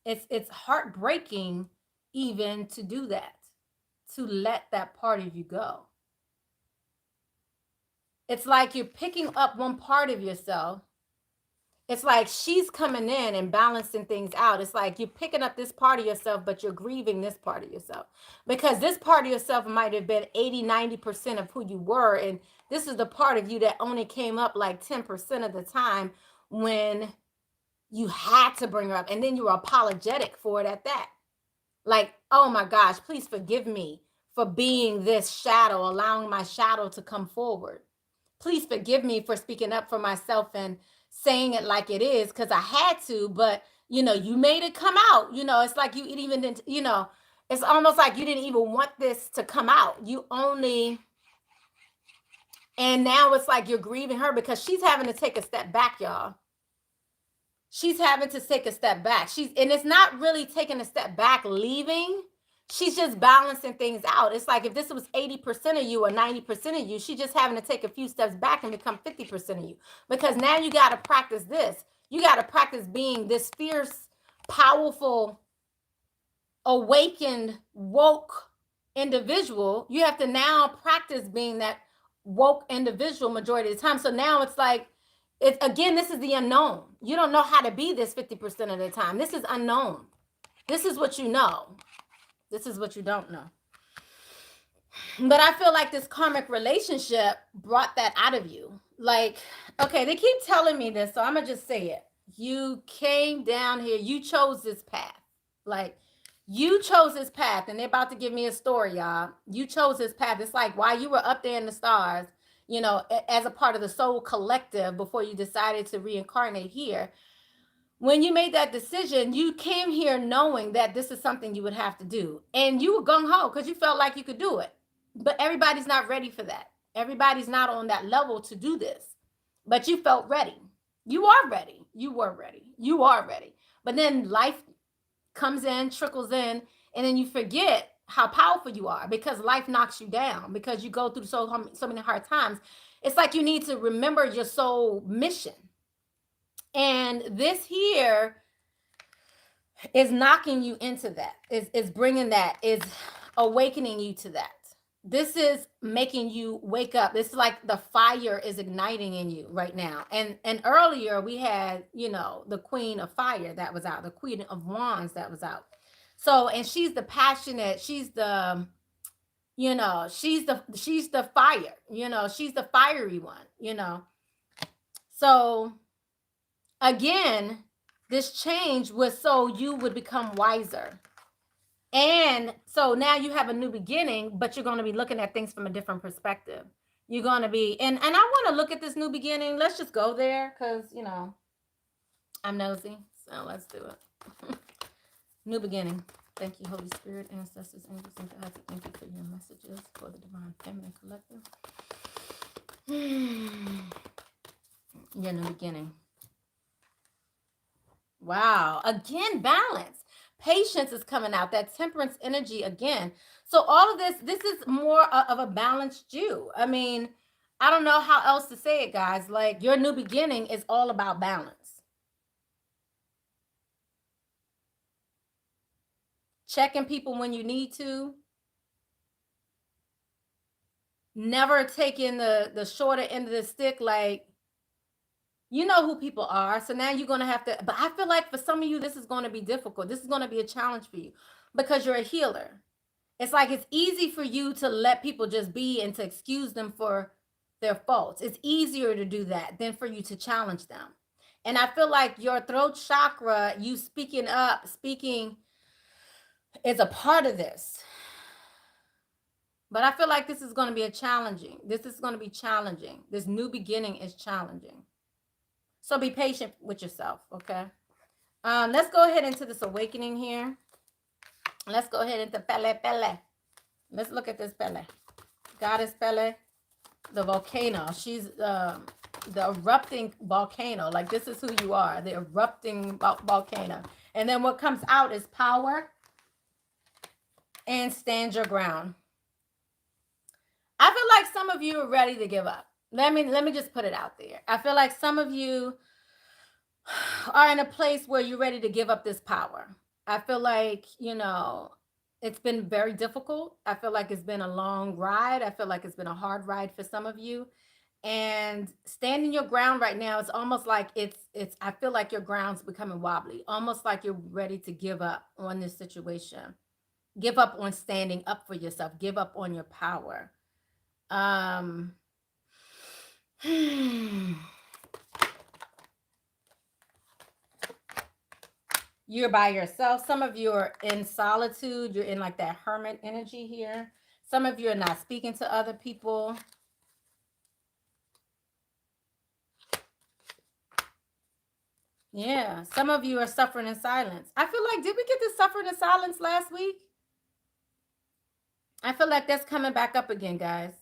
it's heartbreaking even to do that, to let that part of you go. It's like you're picking up one part of yourself. It's like she's coming in and balancing things out. It's like you're picking up this part of yourself, but you're grieving this part of yourself, because this part of yourself might have been 80-90% of who you were, and this is the part of you that only came up like 10% of the time when you had to bring her up, and then you were apologetic for it at that. Like, oh my gosh, please forgive me for being this shadow, allowing my shadow to come forward. Please forgive me for speaking up for myself and saying it like it is, because I had to, but you made it come out. It's like you even didn't, it's almost like you didn't even want this to come out. And now it's like you're grieving her because she's having to take a step back, y'all. She's having to take a step back. And it's not really taking a step back, leaving. She's just balancing things out. It's like if this was 80% of you or 90% of you, she's just having to take a few steps back and become 50% of you. Because now you got to practice this. You got to practice being this fierce, powerful, awakened, woke individual. You have to now practice being that woke individual majority of the time. So now it's like, this is the unknown. You don't know how to be this 50% of the time. This is unknown. This is what you know. This is what you don't know. But I feel like this karmic relationship brought that out of you. Like, okay, they keep telling me this, so I'm going to just say it. You came down here. You chose this path. Like, you chose this path, and they're about to give me a story, y'all. You chose this path. It's like while you were up there in the stars, as a part of the soul collective before you decided to reincarnate here. When you made that decision, you came here knowing that this is something you would have to do. And you were gung-ho because you felt like you could do it. But everybody's not ready for that. Everybody's not on that level to do this. But you felt ready. You are ready. You were ready. You are ready. But then life comes in, trickles in, and then you forget how powerful you are because life knocks you down, because you go through so many hard times. It's like you need to remember your soul mission. And this here is knocking you into that, is bringing that, is awakening you to that. This is making you wake up. This is like the fire is igniting in you right now. And earlier we had, the Queen of Fire that was out, the Queen of Wands that was out. So, and she's the passionate, she's the, she's the fire, she's the fiery one, So again, this change was so you would become wiser. And so now you have a new beginning, but you're going to be looking at things from a different perspective. You're going to be, and I want to look at this new beginning. Let's just go there because, I'm nosy. So let's do it. New beginning. Thank you, Holy Spirit, ancestors, angels, and guides. Thank you for your messages for the Divine Feminine Collective. Your new beginning. Wow. Again, balance. Patience is coming out, that temperance energy again. So all of this is more of a balanced you. I mean, I don't know how else to say it, guys. Like, your new beginning is all about balance. Checking people when you need to. Never taking the shorter end of the stick. Like, you know who people are. So now you're going to have to, but I feel like for some of you, this is going to be difficult. This is going to be a challenge for you because you're a healer. It's like it's easy for you to let people just be and to excuse them for their faults. It's easier to do that than for you to challenge them. And I feel like your throat chakra, you speaking is a part of this. But I feel like this is going to be challenging. This is going to be challenging. This new beginning is challenging. So be patient with yourself, okay? Let's go ahead into this awakening here. Let's go ahead into Pele. Let's look at this Pele. Goddess Pele, the volcano. She's the erupting volcano. Like, this is who you are, the erupting volcano. And then what comes out is power and stand your ground. I feel like some of you are ready to give up. Let me just put it out there. I feel like some of you are in a place where you're ready to give up this power. I feel like, it's been very difficult. I feel like it's been a long ride. I feel like it's been a hard ride for some of you. And standing your ground right now, it's almost like I feel like your ground's becoming wobbly, almost like you're ready to give up on this situation. Give up on standing up for yourself. Give up on your power. You're by yourself. Some of you are in solitude. You're in like that hermit energy here. Some of you are not speaking to other people. Yeah, some of you are suffering in silence. I feel like, did we get this suffering in silence last week? I feel like that's coming back up again, guys.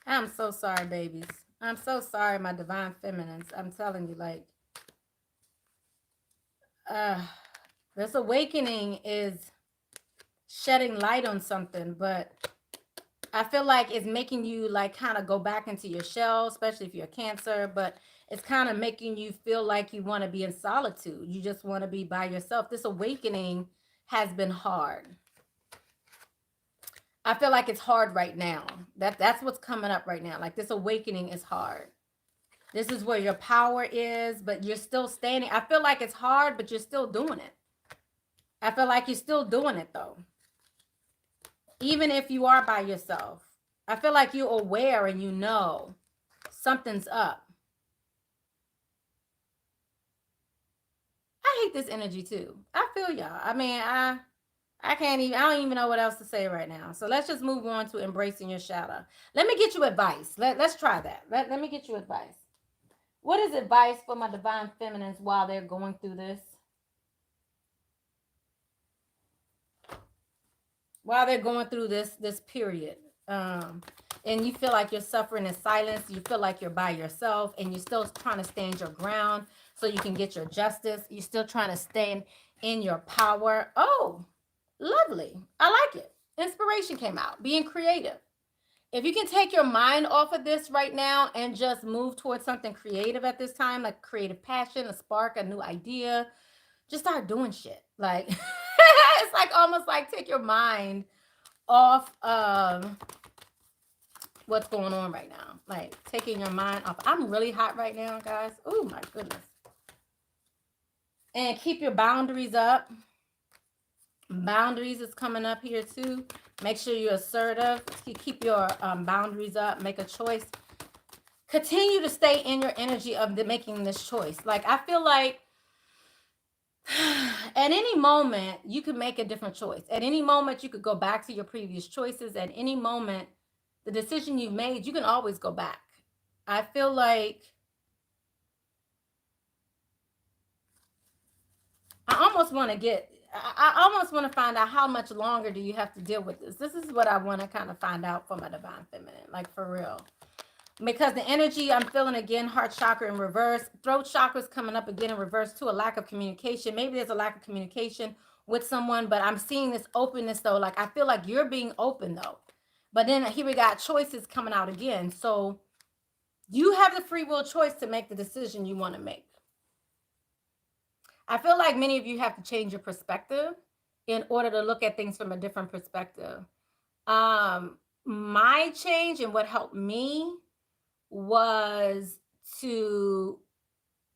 I'm so sorry, babies. I'm so sorry, my divine feminines. I'm telling you, like, this awakening is shedding light on something, but I feel like it's making you like kind of go back into your shell, especially if you're a Cancer, but it's kind of making you feel like you want to be in solitude. You just want to be by yourself. This awakening has been hard. I feel like it's hard right now. That's what's coming up right now. Like this awakening is hard. This is where your power is, but you're still standing. I feel like it's hard, but you're still doing it. I feel like you're still doing it though. Even if you are by yourself. I feel like you're aware and you know something's up. I hate this energy too. I feel y'all. I mean, I don't even know what else to say right now. So let's just move on to embracing your shadow. Let me get you advice. Let's try that. Let me get you advice. What is advice for my divine feminines while they're going through this? While they're going through this period. And you feel like you're suffering in silence. You feel like you're by yourself and you're still trying to stand your ground so you can get your justice. You're still trying to stand in your power. Oh, lovely. I like it. Inspiration came out. Being creative. If you can take your mind off of this right now and just move towards something creative at this time, like creative passion, a spark, a new idea, just start doing shit. Like it's like almost like take your mind off what's going on right now. Like taking your mind off. I'm really hot right now, guys. Oh my goodness. And keep your boundaries up. Boundaries is coming up here too. Make sure you're assertive. Keep your boundaries up. Make a choice. Continue to stay in your energy of making this choice. Like I feel like at any moment you could make a different choice. At any moment you could go back to your previous choices. At any moment, the decision you've made, you can always go back. I feel like I almost want to find out how much longer do you have to deal with this. This is what I want to kind of find out for my divine feminine, like for real. Because the energy I'm feeling again, heart chakra in reverse, throat chakra is coming up again in reverse too, a lack of communication. Maybe there's a lack of communication with someone, but I'm seeing this openness though. Like I feel like you're being open though. But then here we got choices coming out again. So you have the free will choice to make the decision you want to make. I feel like many of you have to change your perspective in order to look at things from a different perspective. My change and what helped me was to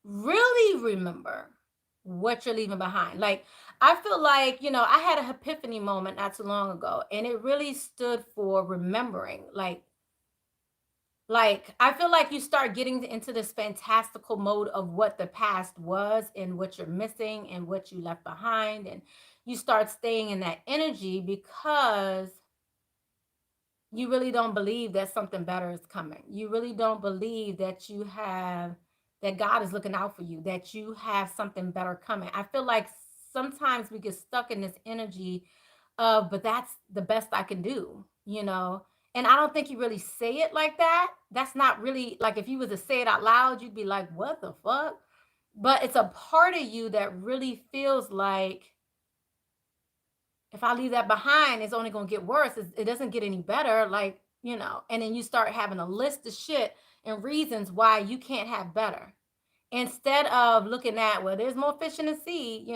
really remember what you're leaving behind. Like, I feel like, I had an epiphany moment not too long ago, and it really stood for remembering. Like I feel like you start getting into this fantastical mode of what the past was and what you're missing and what you left behind, and you start staying in that energy because you really don't believe that something better is coming. You really don't believe that that God is looking out for you, that you have something better coming. I feel like sometimes we get stuck in this energy of, but that's the best I can do. And I don't think you really say it like that. That's not really like if you was to say it out loud, you'd be like, what the fuck? But it's a part of you that really feels like if I leave that behind, it's only going to get worse. It doesn't get any better. And then you start having a list of shit and reasons why you can't have better. Instead of looking at, well, there's more fish in the sea,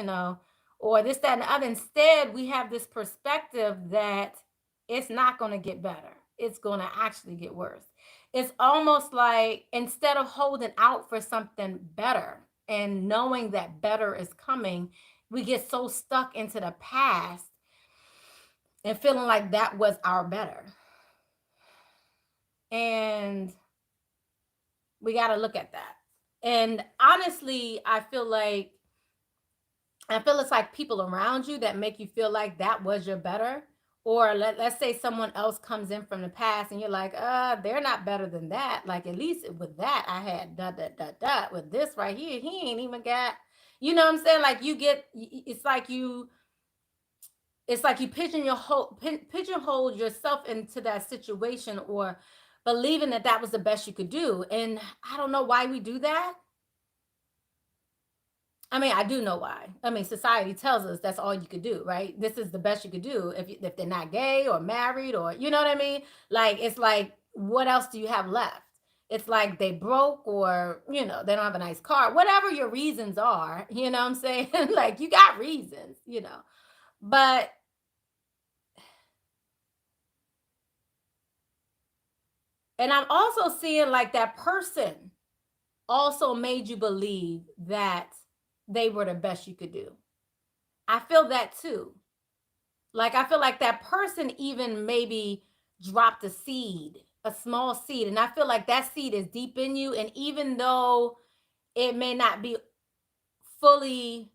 or this, that, and the other. Instead, we have this perspective that it's not going to get better. It's going to actually get worse. It's almost like instead of holding out for something better and knowing that better is coming, we get so stuck into the past and feeling like that was our better. And we got to look at that. And honestly, I feel like I feel it's like people around you that make you feel like that was your better. Or let's say someone else comes in from the past and you're like, they're not better than that. Like, at least with that, I had da da da da. With this right here, he ain't even got, you know what I'm saying? Like, you get, it's like you pigeonhole yourself into that situation, or believing that that was the best you could do. And I don't know why we do that. I mean, I do know why. I mean, society tells us that's all you could do, right? This is the best you could do if they're not gay or married, or you know what I mean? Like, it's like, what else do you have left? It's like they broke, or they don't have a nice car. Whatever your reasons are, you know what I'm saying? Like, you got reasons, But and I'm also seeing like that person also made you believe that they were the best you could do. I feel that too. Like, I feel like that person even maybe dropped a seed, a small seed. And I feel like that seed is deep in you. And even though it may not be fully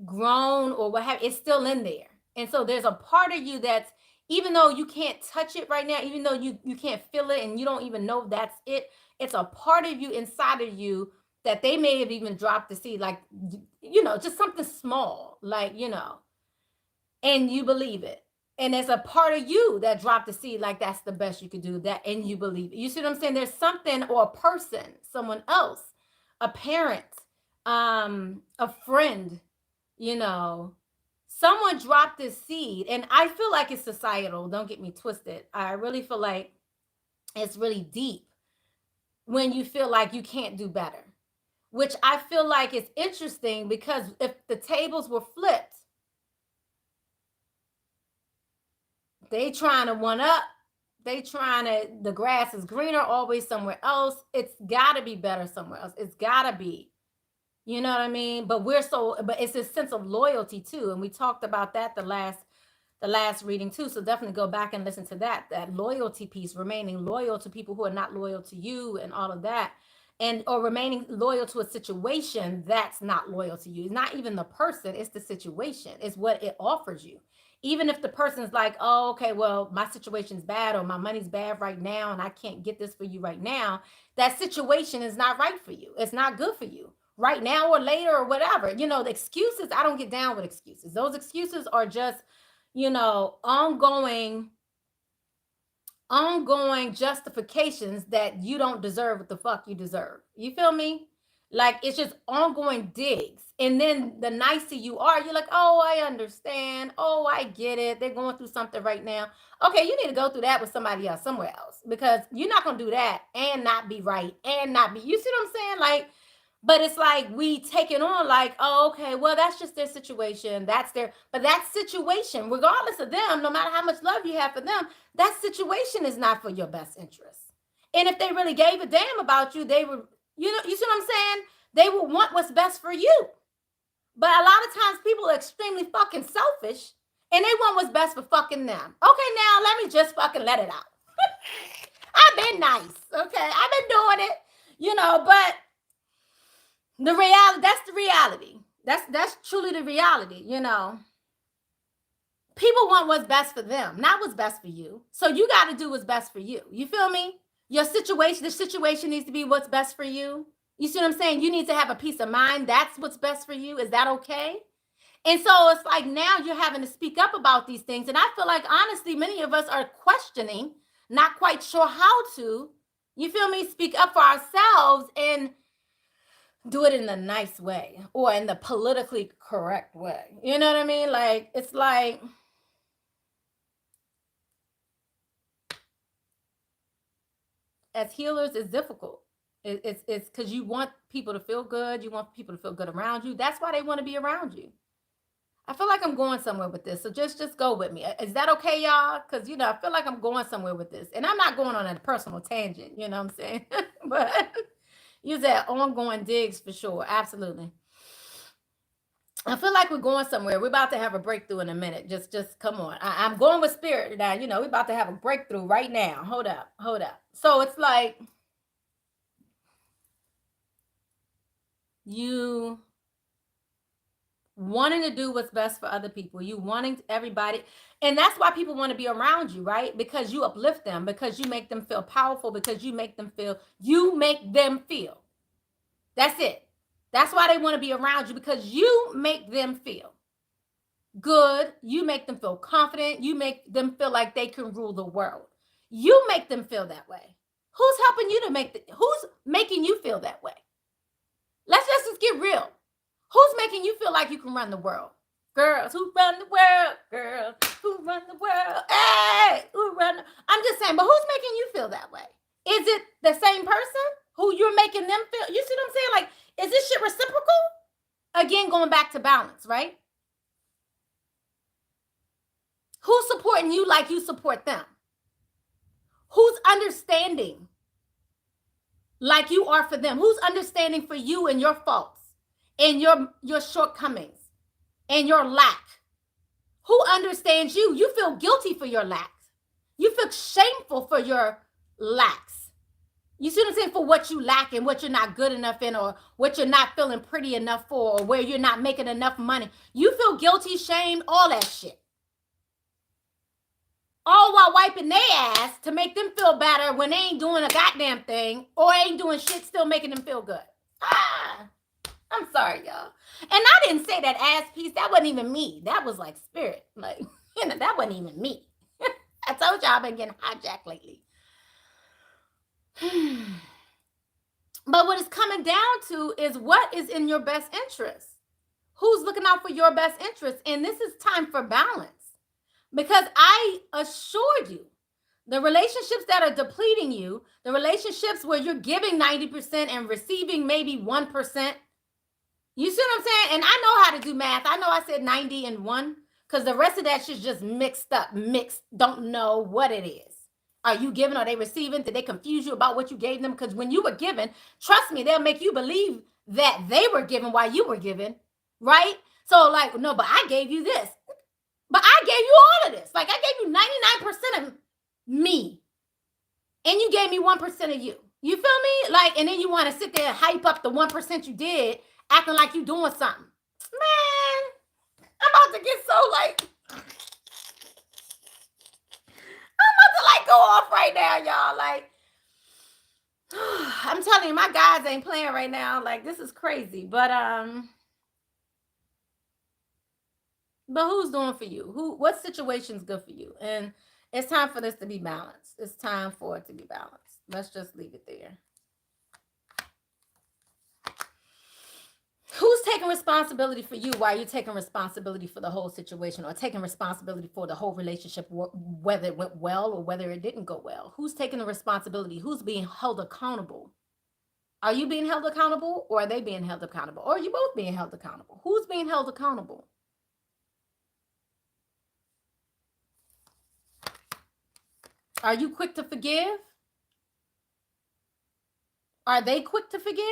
grown or what have, it's still in there. And so there's a part of you that's, even though you can't touch it right now, even though you can't feel it and you don't even know that's it, it's a part of you inside of you that they may have even dropped the seed, like, just something small, like, and you believe it. And there's a part of you that dropped the seed, like that's the best you could do, that, and you believe it. You see what I'm saying? There's something, or a person, someone else, a parent, a friend, someone dropped this seed. And I feel like it's societal. Don't get me twisted. I really feel like it's really deep when you feel like you can't do better, which I feel like is interesting, because if the tables were flipped, they trying to one up, the grass is greener always somewhere else. It's got to be better somewhere else. It's got to be, you know what I mean? But it's a sense of loyalty too. And we talked about that the last reading too. So definitely go back and listen to that loyalty piece, remaining loyal to people who are not loyal to you, and all of that. And or remaining loyal to a situation that's not loyal to you. It's not even the person, it's the situation. It's what it offers you. Even if the person's like, oh, okay, well, my situation's bad, or my money's bad right now and I can't get this for you right now, that situation is not right for you. It's not good for you right now or later or whatever. The excuses, I don't get down with excuses. Those excuses are just, ongoing justifications that you don't deserve what the fuck you deserve. You feel me? Like, it's just ongoing digs. And then the nicer you are, you're like, oh, I understand. Oh, I get it. They're going through something right now. Okay, you need to go through that with somebody else somewhere else, because you're not going to do that and not be right and not be, you see what I'm saying? Like, but it's like we take it on like, oh, okay, well, that's just their situation. But that situation, regardless of them, no matter how much love you have for them, that situation is not for your best interest. And if they really gave a damn about you, they would, you see what I'm saying? They would want what's best for you. But a lot of times people are extremely fucking selfish and they want what's best for fucking them. Okay, now let me just fucking let it out. I've been nice, okay? I've been doing it, but the reality, that's the reality. That's truly the reality, People want what's best for them, not what's best for you. So you got to do what's best for you. You feel me? The situation needs to be what's best for you. You see what I'm saying? You need to have a peace of mind. That's what's best for you. Is that okay? And so it's like now you're having to speak up about these things. And I feel like, honestly, many of us are questioning, not quite sure how to, you feel me, speak up for ourselves and do it in a nice way or in the politically correct way. You know what I mean? Like, it's like, as healers, it's difficult. It's because you want people to feel good. You want people to feel good around you. That's why they want to be around you. I feel like I'm going somewhere with this. So just go with me. Is that okay, y'all? Because, I feel like I'm going somewhere with this. And I'm not going on a personal tangent. You know what I'm saying? But you said ongoing digs for sure. Absolutely. I feel like we're going somewhere. We're about to have a breakthrough in a minute. Just come on. I'm going with spirit now. We're about to have a breakthrough right now. Hold up. So it's like you wanting to do what's best for other people, you wanting everybody. And that's why people want to be around you, right? Because you uplift them, because you make them feel powerful, because you make them feel. That's it. That's why they want to be around you, because you make them feel good. You make them feel confident. You make them feel like they can rule the world. You make them feel that way. Who's helping you to who's making you feel that way? Let's just get real. Who's making you feel like you can run the world? Girls who run the world, girls who run the world. Hey, I'm just saying, but who's making you feel that way? Is it the same person who you're making them feel? You see what I'm saying? Like, is this shit reciprocal? Again, going back to balance, right? Who's supporting you like you support them? Who's understanding like you are for them? Who's understanding for you and your faults and your shortcomings and your lack? Who understands you? You feel guilty for your lacks. You feel shameful for your lacks. You see what I'm saying? For what you lack and what you're not good enough in, or what you're not feeling pretty enough for, or where you're not making enough money. You feel guilty, shame, all that shit. All while wiping their ass to make them feel better when they ain't doing a goddamn thing, or ain't doing shit, still making them feel good. I'm sorry, y'all. And I didn't say that ass piece. That wasn't even me. That was like spirit. Like, that wasn't even me. I told y'all I've been getting hijacked lately. But what it's coming down to is what is in your best interest. Who's looking out for your best interest? And this is time for balance. Because I assure you, the relationships that are depleting you, the relationships where you're giving 90% and receiving maybe 1%, you see what I'm saying? And I know how to do math. I know I said 90 and 1, because the rest of that shit's just mixed, don't know what it is. Are you giving? Are they receiving? Did they confuse you about what you gave them? Because when you were given, trust me, they'll make you believe that they were given while you were given, right? So like, no, but I gave you this. But I gave you all of this. Like, I gave you 99% of me. And you gave me 1% of you. You feel me? Like, and then you want to sit there and hype up the 1% you did, acting like you doing something. Man, I'm about to get so like, I'm about to like go off right now, y'all. Like, I'm telling you, my guys ain't playing right now. Like, this is crazy. But who's doing for you? What situation's good for you? And it's time for this to be balanced. It's time for it to be balanced. Let's just leave it there. Who's taking responsibility for you while you're taking responsibility for the whole situation, or taking responsibility for the whole relationship, whether it went well or whether it didn't go well? Who's taking the responsibility? Who's being held accountable? Are you being held accountable, or are they being held accountable? Or are you both being held accountable? Who's being held accountable? Are you quick to forgive? Are they quick to forgive?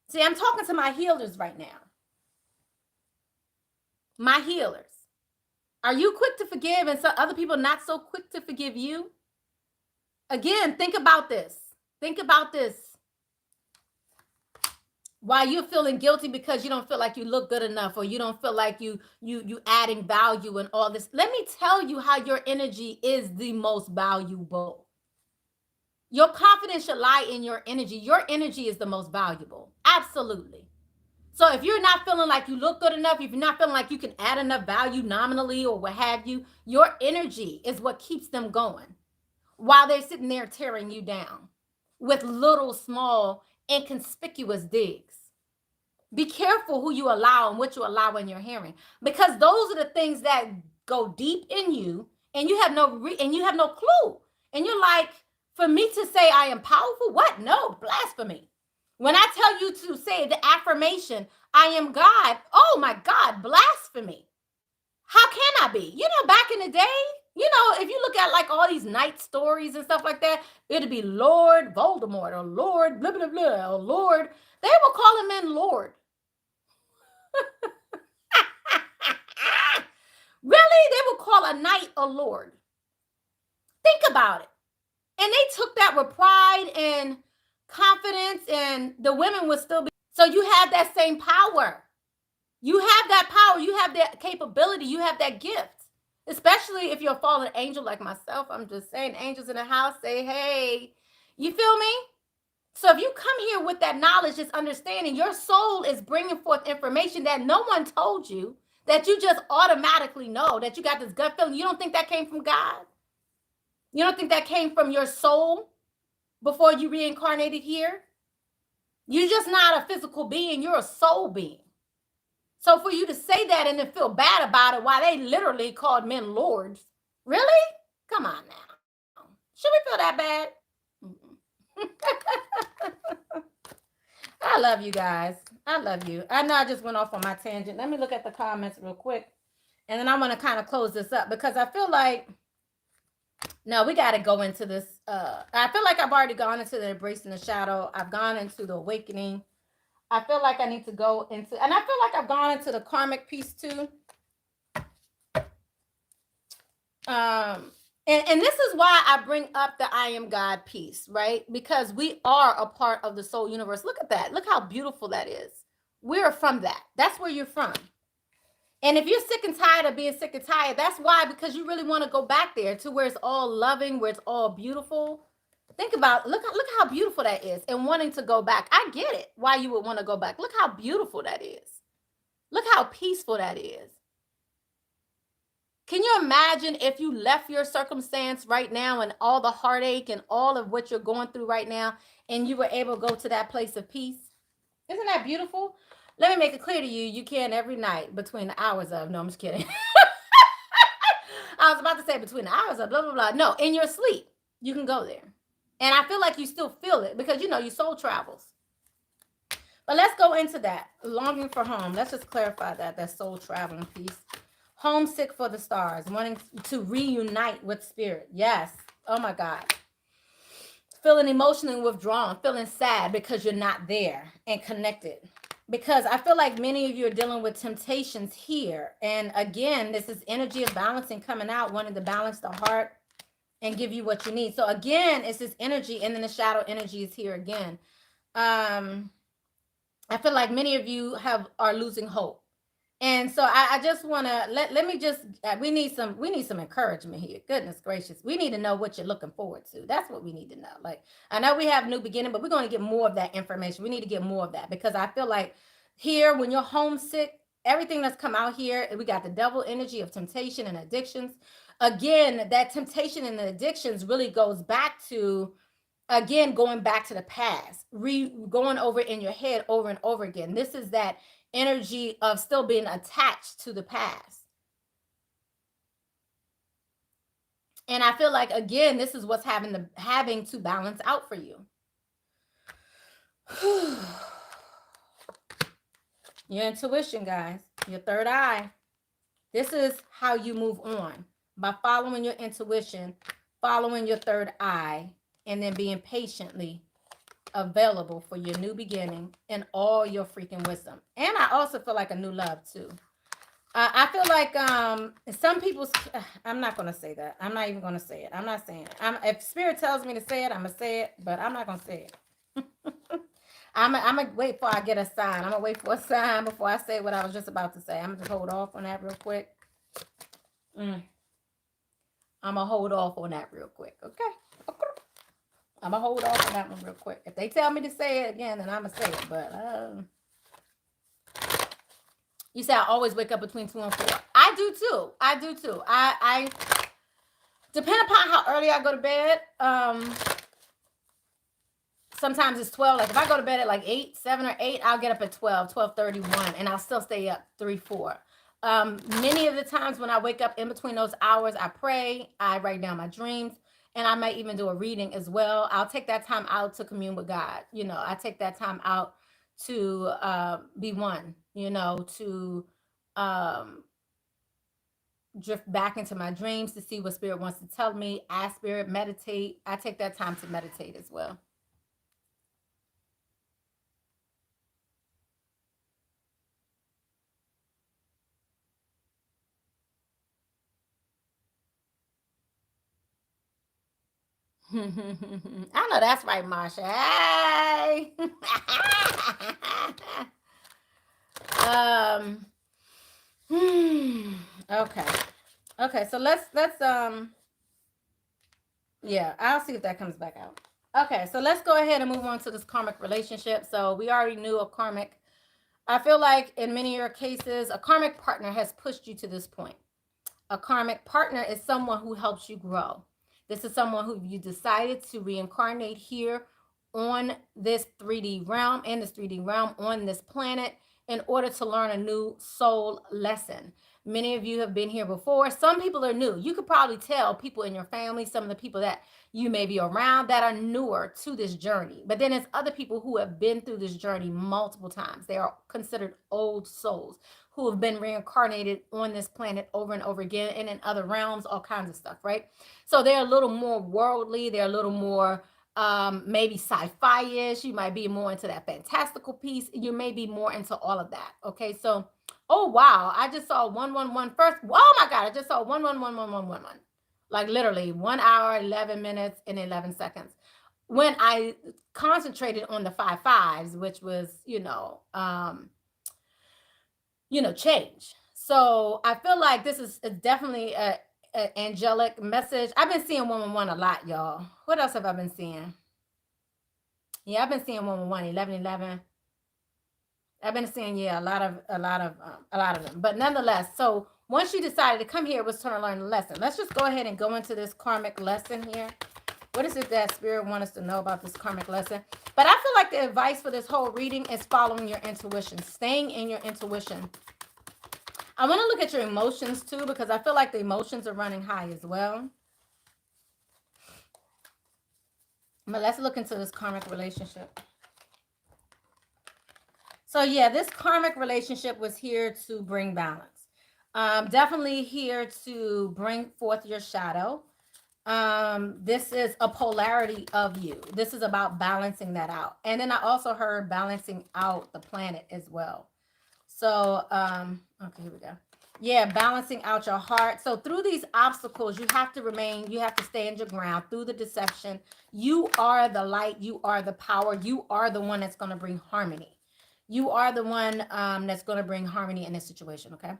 See, I'm talking to my healers right now. My healers. Are you quick to forgive and so other people not so quick to forgive you? Again, think about this. Think about this. While you're feeling guilty because you don't feel like you look good enough, or you don't feel like you adding value and all this. Let me tell you how your energy is the most valuable. Your confidence should lie in your energy. Your energy is the most valuable. Absolutely. So if you're not feeling like you look good enough, if you're not feeling like you can add enough value nominally or what have you, your energy is what keeps them going while they're sitting there tearing you down with little, small, inconspicuous digs. Be careful who you allow and what you allow in your hearing, because those are the things that go deep in you, and you have no clue. And you're like, for me to say I am powerful? What? No, blasphemy. When I tell you to say the affirmation, I am God, oh my God, blasphemy. How can I be? Back in the day, if you look at like all these night stories and stuff like that, it'd be Lord Voldemort or Lord blah, blah, blah, or Lord. They will call him in Lord. Really? They will call a knight a Lord. Think about it. And they took that with pride and confidence, and the women would still be So you have that same power. You have that power. You have that capability. You have that gift. Especially if you're a fallen angel like myself. I'm just saying, angels in the house say, hey, you feel me? So if you come here with that knowledge, this understanding, your soul is bringing forth information that no one told you, that you just automatically know, that you got this gut feeling. You don't think that came from God? You don't think that came from your soul before you reincarnated here? You're just not a physical being. You're a soul being. So for you to say that and then feel bad about it, why they literally called men lords, really? Come on now. Should we feel that bad? I love you guys. I love you. I know I just went off on my tangent. Let me look at the comments real quick. And then I want to kind of close this up because I feel like, no, we got to go into this. I feel like I've already gone into the embracing the shadow. I've gone into the awakening. I feel like I need to go into, and I feel like I've gone into the karmic piece too. And this is why I bring up the I am God piece, right? Because we are a part of the soul universe. Look at that. Look how beautiful that is. We're from that. That's where you're from. And if you're sick and tired of being sick and tired, that's why, because you really want to go back there to where it's all loving, where it's all beautiful. Think about, look how beautiful that is, and wanting to go back. I get it, why you would want to go back. Look how beautiful that is. Look how peaceful that is. Can you imagine if you left your circumstance right now and all the heartache and all of what you're going through right now, and you were able to go to that place of peace? Isn't that beautiful? Let me make it clear to you, you can every night between the hours of, no, I'm just kidding. I was about to say between the hours of blah, blah, blah. No, in your sleep, you can go there. And I feel like you still feel it because, you know, your soul travels. But let's go into that. Longing for home. Let's just clarify that soul traveling piece. Homesick for the stars. Wanting to reunite with spirit. Yes. Oh, my God. Feeling emotionally withdrawn. Feeling sad because you're not there and connected. Because I feel like many of you are dealing with temptations here. And again, this is energy of balancing coming out, wanting to balance the heart and give you what you need. So again, it's this energy, and then the shadow energy is here again. I feel like many of you are losing hope. And so I just want to let me just, we need some encouragement here. Goodness gracious. We need to know what you're looking forward to. That's what we need to know. Like, I know we have new beginning, but we're going to get more of that information. We need to get more of that, because I feel like here, when you're homesick, everything that's come out here, we got the devil energy of temptation and addictions. Again, that temptation and the addictions really goes back to, again, going back to the past, going over in your head over and over again. This is that energy of still being attached to the past. And I feel like, again, this is what's having to balance out for you. Your intuition, guys, your third eye. This is how you move on, by following your intuition, following your third eye, and then being patiently available for your new beginning and all your freaking wisdom. And I also feel like a new love too. I feel like some people's, I'm not going to say that. I'm not even going to say it. I'm not saying it. If spirit tells me to say it, I'm going to say it, but I'm not going to say it. I'm going to wait for I get a sign. I'm going to wait for a sign before I say what I was just about to say. I'm going to just hold off on that real quick. I'm going to hold off on that real quick. Okay. I'm going to hold off on that one real quick. If they tell me to say it again, then I'm going to say it. But you say I always wake up between 2 and 4. I do too. I depend upon how early I go to bed. Sometimes it's 12. Like if I go to bed at like 8, 7 or 8, I'll get up at 12, 12:31, and I'll still stay up 3, 4. Many of the times when I wake up in between those hours, I pray, I write down my dreams, and I might even do a reading as well. I'll take that time out to commune with God. You know, I take that time out to be one, you know, to drift back into my dreams to see what spirit wants to tell me. Ask spirit, meditate. I take that time to meditate as well. I know that's right, Marsha. Hey. um. Okay. Okay. So let's. Yeah, I'll see if that comes back out. Okay. So let's go ahead and move on to this karmic relationship. So we already knew a karmic. I feel like in many of your cases, a karmic partner has pushed you to this point. A karmic partner is someone who helps you grow. This is someone who you decided to reincarnate here on this 3D realm, in this 3D realm, on this planet, in order to learn a new soul lesson. Many of you have been here before. Some people are new. You could probably tell people in your family, some of the people that you may be around that are newer to this journey. But then there's other people who have been through this journey multiple times. They are considered old souls who have been reincarnated on this planet over and over again and in other realms, all kinds of stuff, right? So they're a little more worldly. They're a little more maybe sci-fi-ish. You might be more into that fantastical piece. You may be more into all of that. Okay, so oh wow, I just saw 111 first. Oh my god, I just saw 1111111. Like literally 1 hour, 11 minutes, and 11 seconds. When I concentrated on the 5 5s, which was, change. So I feel like this is definitely a angelic message. I've been seeing 111 a lot, y'all. What else have I been seeing? Yeah, I've been seeing 111, 1111. I've been seeing a lot of them. But nonetheless, so once you decided to come here, it was time to learn the lesson. Let's just go ahead and go into this karmic lesson here. What is it that Spirit wants us to know about this karmic lesson? But I feel like the advice for this whole reading is following your intuition, staying in your intuition. I want to look at your emotions too, because I feel like the emotions are running high as well. But let's look into this karmic relationship. So yeah, this karmic relationship was here to bring balance. Definitely here to bring forth your shadow. This is a polarity of you. This is about balancing that out. And then I also heard balancing out the planet as well. So, okay, here we go. Yeah, balancing out your heart. So through these obstacles, you have to stand your ground through the deception. You are the light. You are the power. You are the one that's going to bring harmony. You are the one that's going to bring harmony in this situation, okay?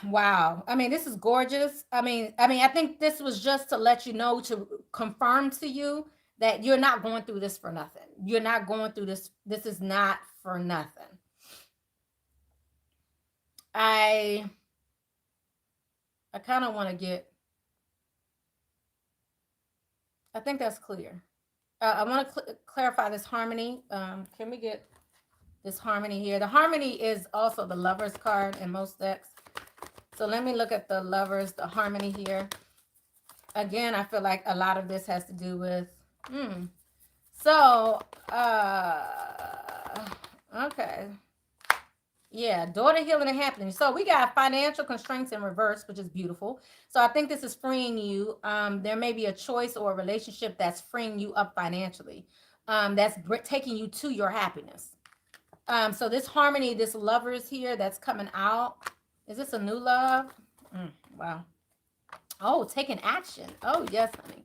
Wow. I mean, this is gorgeous. I think this was just to let you know, to confirm to you that you're not going through this for nothing. You're not going through this. This is not for nothing. I kind of want to get, I think that's clear. I want to clarify this harmony. Can we get this harmony here? The harmony is also the Lovers card in most decks. So let me look at the Lovers, the harmony here. Again, I feel like a lot of this has to do with, so, okay. Yeah, daughter healing and happening. So we got financial constraints in reverse, which is beautiful. So I think this is freeing you. There may be a choice or a relationship that's freeing you up financially. That's taking you to your happiness. So this harmony, this Lovers here that's coming out. Is this a new love? Wow. Oh, taking action. Oh, yes, honey.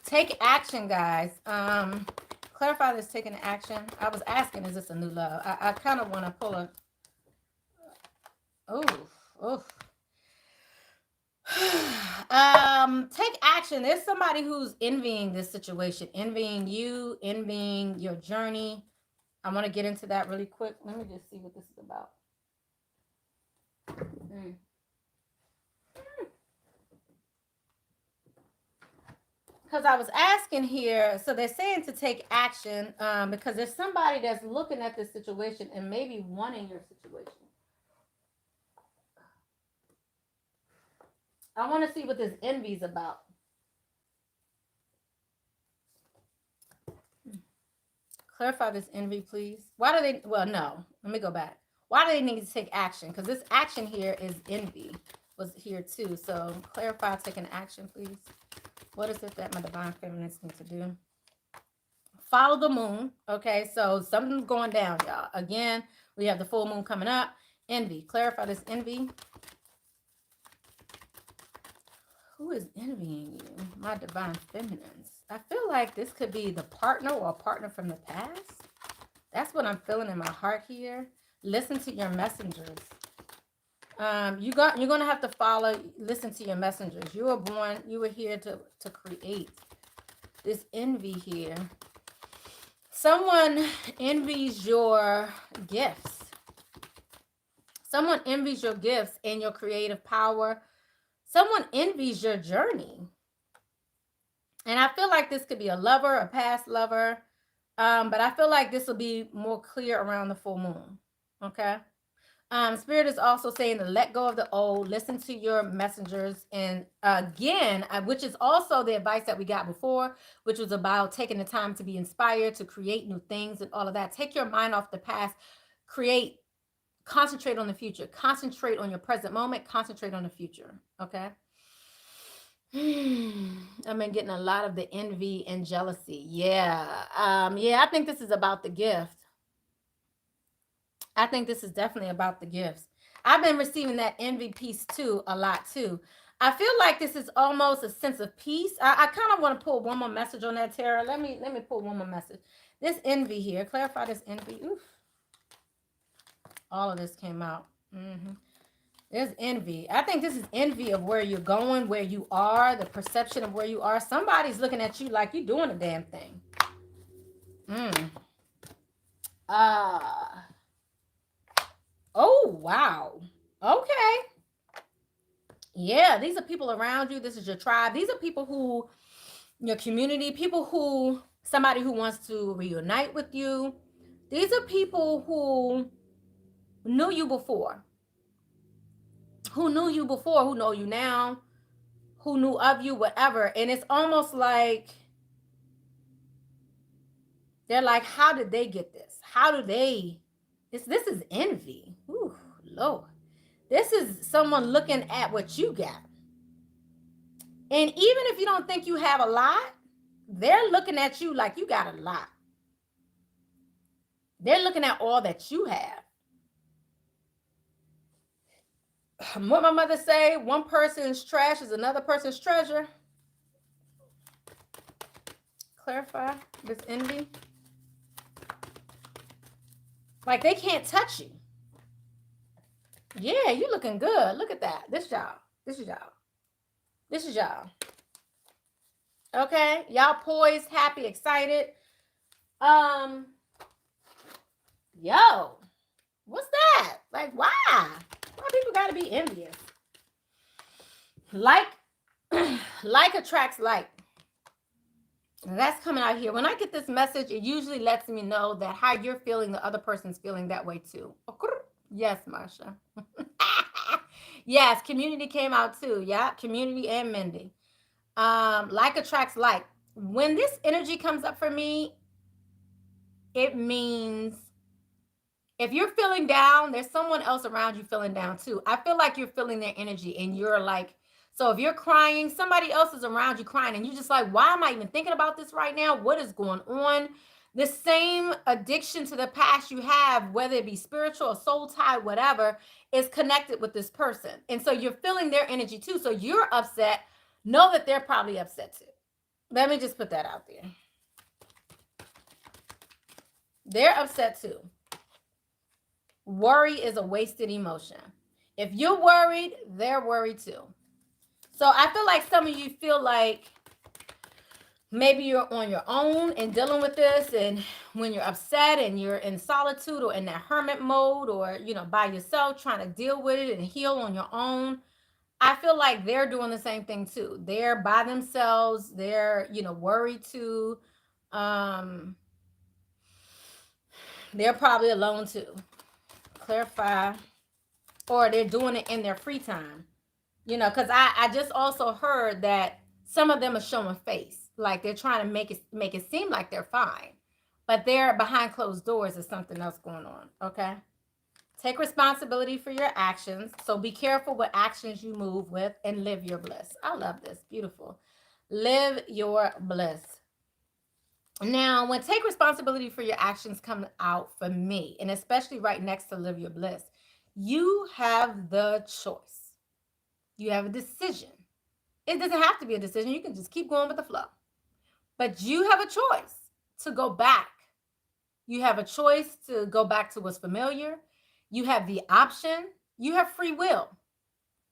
Take action, guys. Clarify this taking action. I was asking, is this a new love? I kind of want to pull a... Oof. Take action. There's somebody who's envying this situation, envying you, envying your journey. I want to get into that really quick. Let me just see what this is about. Because I was asking here, so they're saying to take action because there's somebody that's looking at this situation and maybe wanting your situation. I want to see what this envy is about. Clarify this envy, please. Why do they, well, no, let me go back. Why do they need to take action? Because this action here is envy was here too. So clarify taking action, please. What is it that my divine feminists need to do? Follow the moon. Okay, so something's going down, y'all. Again, we have the full moon coming up. Envy. Clarify this envy. Who is envying you? My divine feminines. I feel like this could be the partner or a partner from the past. That's what I'm feeling in my heart here. Listen to your messengers. You're gonna have to follow, listen to your messengers. You were born, you were here to create. This envy here. Someone envies your gifts. Someone envies your gifts and your creative power. Someone envies your journey. And I feel like this could be a lover, a past lover. But I feel like this will be more clear around the full moon. Okay. Spirit is also saying to let go of the old, listen to your messengers. And again, which is also the advice that we got before, which was about taking the time to be inspired, to create new things and all of that. Take your mind off the past, concentrate on the future, concentrate on your present moment, concentrate on the future. Okay. I've been getting a lot of the envy and jealousy. Yeah. I think this is about the gift. I think this is definitely about the gifts. I've been receiving that envy piece too, a lot too. I feel like this is almost a sense of peace. I kind of want to pull one more message on that, Tara. Let me pull one more message. This envy here, clarify this envy. Oof. All of this came out. There's envy. I think this is envy of where you're going, where you are, the perception of where you are. Somebody's looking at you like you're doing a damn thing. Oh, wow. Okay. Yeah, these are people around you. This is your tribe. These are people who, your community, somebody who wants to reunite with you. These are people who knew you before, who know you now, who knew of you, whatever. And it's almost like they're like, how did they get this? This is envy. Ooh, Lord. This is someone looking at what you got. And even if you don't think you have a lot, they're looking at you like you got a lot. They're looking at all that you have. What my mother say, one person's trash is another person's treasure. Clarify this envy. Like they can't touch you. Yeah, you looking good. Look at that. This y'all. This is y'all. This is y'all. Okay, y'all poised, happy, excited. Yo, what's that? Like, why? Why people gotta be envious? Like attracts like. That's coming out here. When I get this message, it usually lets me know that how you're feeling, the other person's feeling that way too. Yes, Marsha. Yes, community came out too. Yeah, community and Mindy. Like attracts like. When this energy comes up for me, it means if you're feeling down, there's someone else around you feeling down too. I feel like you're feeling their energy and you're like, so if you're crying, somebody else is around you crying and you're just like, why am I even thinking about this right now? What is going on? The same addiction to the past you have, whether it be spiritual or soul tie, whatever, is connected with this person. And so you're feeling their energy too. So you're upset. Know that they're probably upset too. Let me just put that out there. They're upset too. Worry is a wasted emotion. If you're worried, they're worried too. So I feel like some of you feel like maybe you're on your own and dealing with this, and when you're upset and you're in solitude or in that hermit mode or, by yourself trying to deal with it and heal on your own, I feel like they're doing the same thing too. They're by themselves. They're, worried too. They're probably alone too. Clarify. Or they're doing it in their free time. Because I just also heard that some of them are showing face. Like they're trying to make it seem like they're fine. But they're behind closed doors. There's something else going on. Okay? Take responsibility for your actions. So be careful what actions you move with and live your bliss. I love this. Beautiful. Live your bliss. Now, when take responsibility for your actions come out for me, and especially right next to live your bliss, you have the choice. You have a decision. It doesn't have to be a decision. You can just keep going with the flow. But you have a choice to go back. You have a choice to go back to what's familiar. You have the option. You have free will.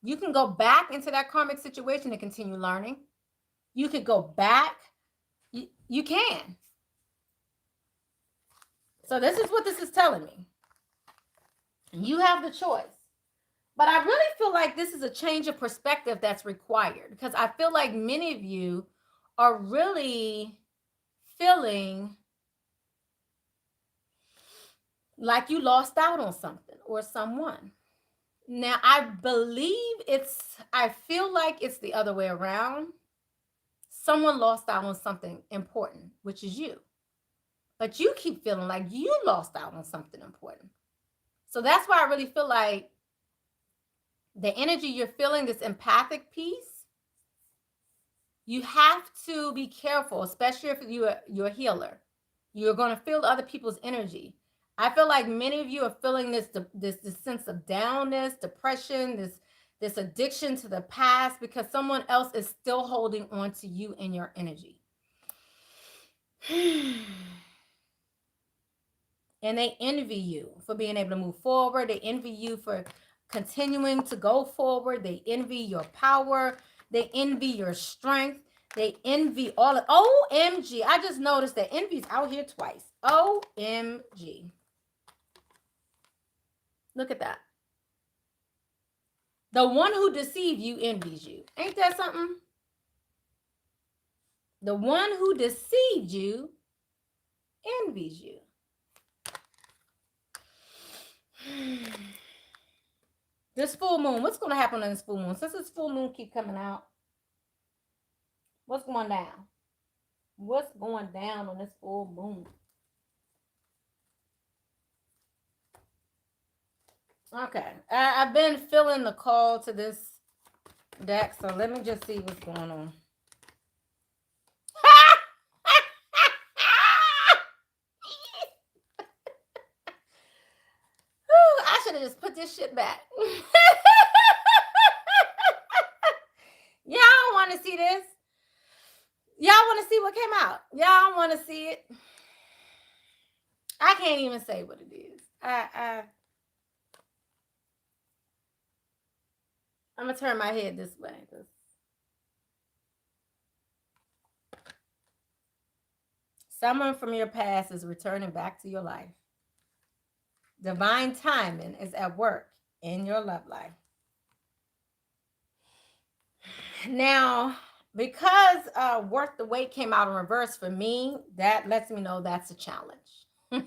You can go back into that karmic situation and continue learning. You could go back. You can. So this is what this is telling me. You have the choice. But I really feel like this is a change of perspective that's required, because I feel like many of you are really feeling like you lost out on something or someone. Now, I feel like it's the other way around. Someone lost out on something important, which is you. But you keep feeling like you lost out on something important. So that's why I really feel like the energy you're feeling, this empathic piece, you have to be careful, especially if you're a healer. You're going to feel other people's energy. I feel like many of you are feeling this sense of downness, depression, this addiction to the past, because someone else is still holding on to you and your energy. And they envy you for being able to move forward. They envy you for continuing to go forward. They envy your power. They envy your strength. They envy all of OMG. I just noticed that envy's out here twice. OMG. Look at that. The one who deceived you envies you. Ain't that something? The one who deceived you envies you. This full moon, what's going to happen on this full moon? Since this full moon keep coming out, what's going down? What's going down on this full moon? Okay, I've been feeling the call to this deck, so let me just see what's going on. I should have just put this shit back. Y'all want to see this? Y'all want to see what came out? Y'all want to see it? I can't even say what it is. I'm going to turn my head this way. Someone from your past is returning back to your life. Divine timing is at work in your love life. Now, because Worth the Wait came out in reverse for me, that lets me know that's a challenge. That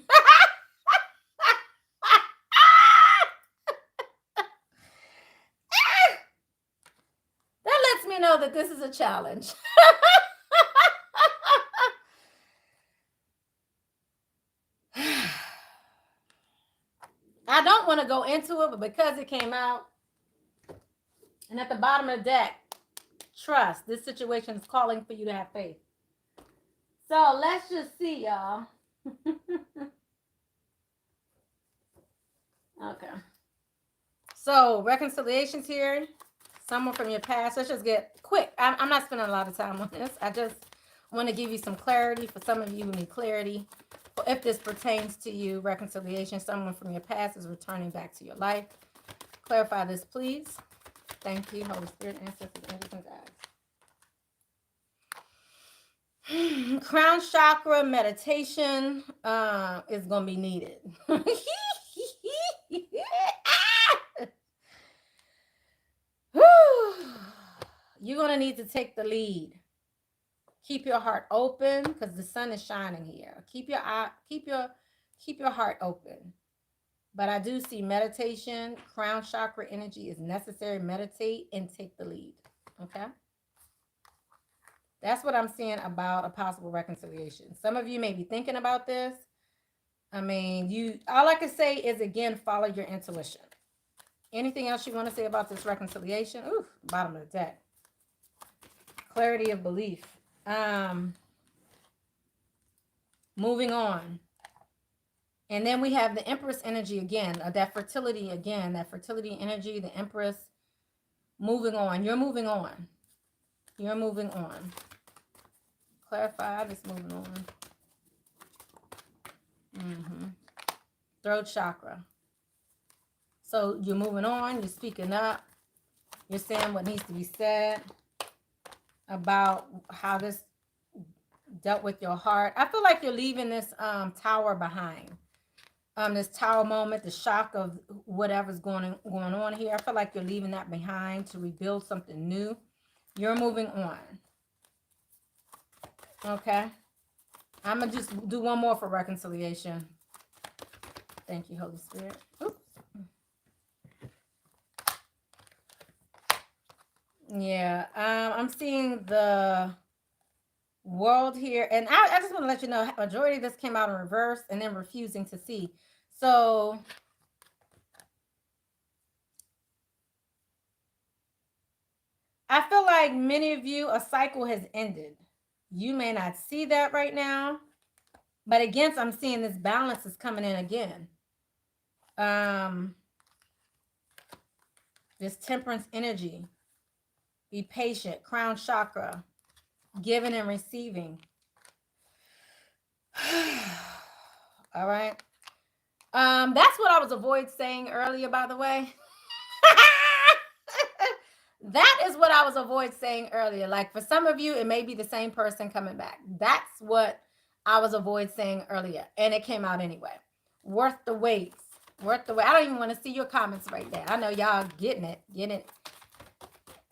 lets me know that this is a challenge. I don't want to go into it, but because it came out, and at the bottom of the deck, trust. This situation is calling for you to have faith. So let's just see, y'all. Okay. So reconciliations here. Someone from your past. Let's just get quick. I'm not spending a lot of time on this. I just want to give you some clarity. For some of you who need clarity, if this pertains to you, reconciliation. Someone from your past is returning back to your life. Clarify this, please. Thank you, Holy Spirit, ancestors, angels, and guides. Crown chakra meditation is going to be needed. You're going to need to take the lead. Keep your heart open because the sun is shining here. Keep your heart open. But I do see meditation, crown chakra energy is necessary. Meditate and take the lead. Okay? That's what I'm seeing about a possible reconciliation. Some of you may be thinking about this. I mean, all I can say is, again, follow your intuition. Anything else you want to say about this reconciliation? Ooh, bottom of the deck. Clarity of belief. Moving on. And then we have the Empress energy again, that fertility again, that fertility energy, the Empress, moving on. You're moving on. You're moving on. Clarify, just moving on. Throat chakra. So you're moving on, you're speaking up, you're saying what needs to be said about how this dealt with your heart. I feel like you're leaving this tower behind. This tower moment, the shock of whatever's going on here. I feel like you're leaving that behind to rebuild something new. You're moving on. Okay. I'm going to just do one more for reconciliation. Thank you, Holy Spirit. Oops. Yeah. I'm seeing the world here. And I just want to let you know, majority of this came out in reverse and then refusing to see. So I feel like many of you, a cycle has ended. You may not see that right now. But again, I'm seeing this balance is coming in again. This temperance energy. Be patient. Crown chakra. Giving and receiving. All right. That's what I was avoiding saying earlier, by the way. That is what I was avoiding saying earlier. Like for some of you, it may be the same person coming back. That's what I was avoiding saying earlier. And it came out anyway. Worth the wait. Worth the wait. I don't even want to see your comments right there. I know y'all getting it.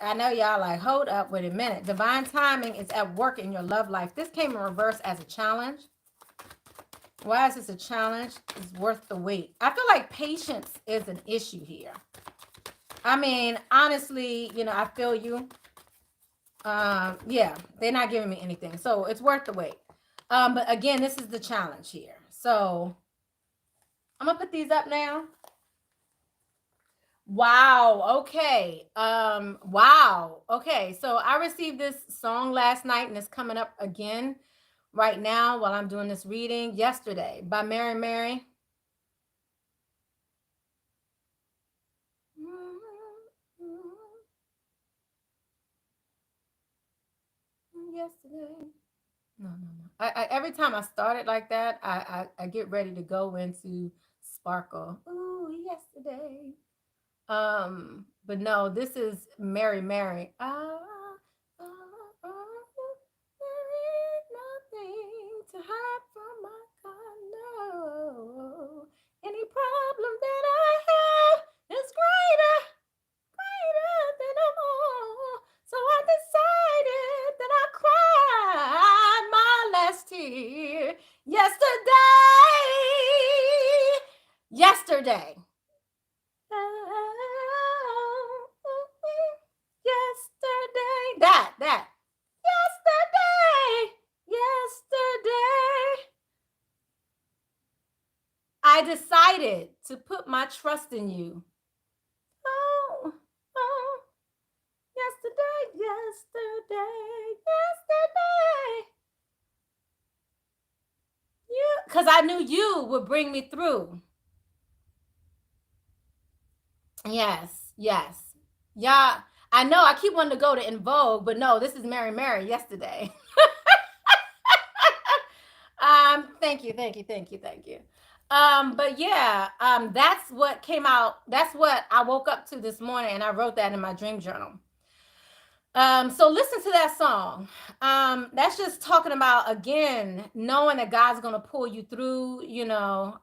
I know y'all like, hold up, wait a minute. Divine timing is at work in your love life. This came in reverse as a challenge. Why is this a challenge? It's worth the wait. I feel like patience is an issue here. I mean, honestly, you know, I feel you. Yeah, they're not giving me anything. So it's worth the wait. But again, this is the challenge here. So I'm going to put these up now. Wow. Okay. Wow. Okay. So I received this song last night and it's coming up again right now while I'm doing this reading. Yesterday by Mary. Yesterday. No. I every time I start it like that, I get ready to go into sparkle. Ooh, yesterday. But no, this is Mary. There ain't nothing to hide from my God. No, any problem that I have is greater than them all. So I decided that I cried my last tear yesterday. Yesterday. That. Yesterday. I decided to put my trust in you. Oh. Yesterday. Because I knew you would bring me through. Yes. Yeah, I know I keep wanting to go to In Vogue, but no, this is Mary yesterday. Thank you. But yeah, that's what came out. That's what I woke up to this morning, and I wrote that in my dream journal. So listen to that song. That's just talking about, again, knowing that God's going to pull you through, you know.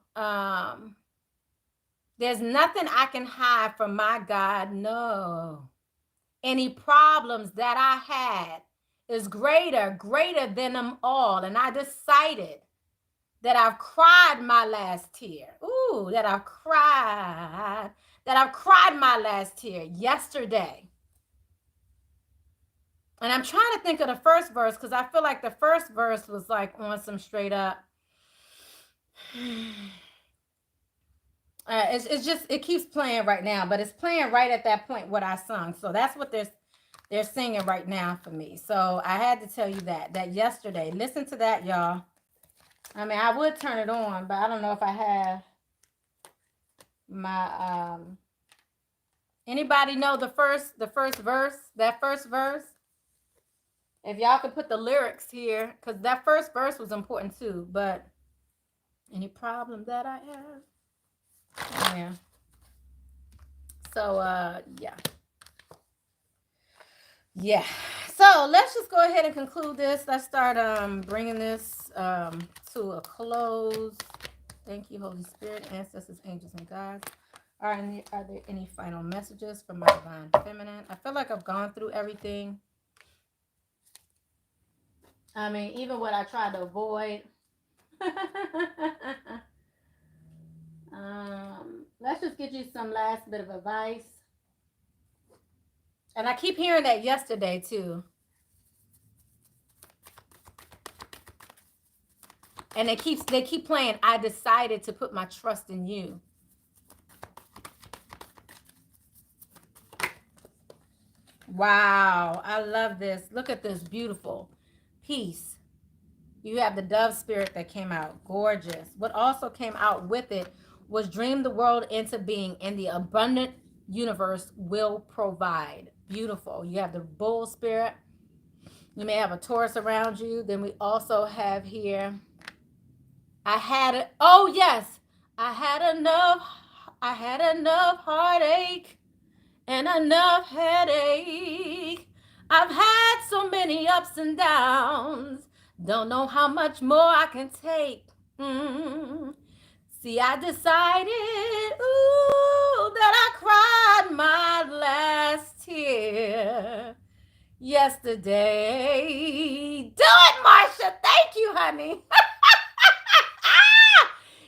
There's nothing I can hide from my God. No. Any problems that I had is greater than them all. And I decided that I've cried my last tear. Ooh, that I've cried my last tear yesterday. And I'm trying to think of the first verse because I feel like the first verse was like on some straight up. It's just, it keeps playing right now, but it's playing right at that point what I sung. So that's what they're singing right now for me. So I had to tell you that yesterday. Listen to that, y'all. I mean, I would turn it on, but I don't know if I have my anybody know the first verse? That first verse? If y'all could put the lyrics here, because that first verse was important too. But any problem that I have, yeah. So yeah. Yeah. So let's just go ahead and conclude this. Let's start bringing this to a close. Thank you, Holy Spirit, ancestors, angels, and gods. Are there any final messages from my divine feminine? I feel like I've gone through everything. I mean, even what I tried to avoid. Let's just get you some last bit of advice. And I keep hearing that yesterday too. And they keep playing, I decided to put my trust in you. Wow, I love this. Look at this, beautiful. Peace. You have the dove spirit that came out. Gorgeous. What also came out with it was dream the world into being, and the abundant universe will provide. Beautiful. You have the bull spirit. You may have a Taurus around you. Then we also have here, I had it. Oh, yes. I had enough heartache and enough headache. I've had so many ups and downs. Don't know how much more I can take. See, I decided, that I cried my last tear yesterday. Do it, Marsha. Thank you, honey.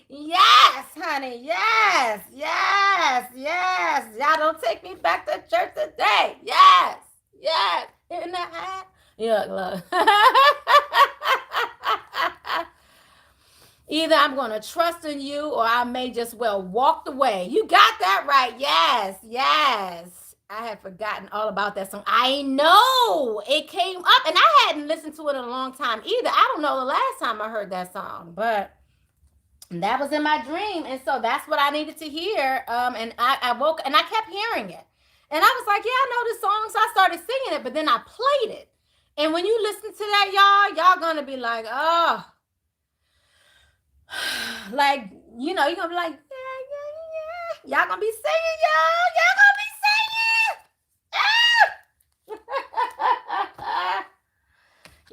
Yes, honey. Yes, yes, yes. Y'all don't take me back to church today. Yes, yes. In the hat. Look. Either I'm going to trust in you or I may just well walk away. You got that right. Yes, yes. I had forgotten all about that song. I know it came up and I hadn't listened to it in a long time either. I don't know the last time I heard that song, but that was in my dream. And so that's what I needed to hear. And I woke and I kept hearing it. And I was like, yeah, I know this song. So I started singing it, but then I played it. And when you listen to that, y'all going to be like, oh, like, you're going to be like, yeah. Y'all going to be singing, y'all.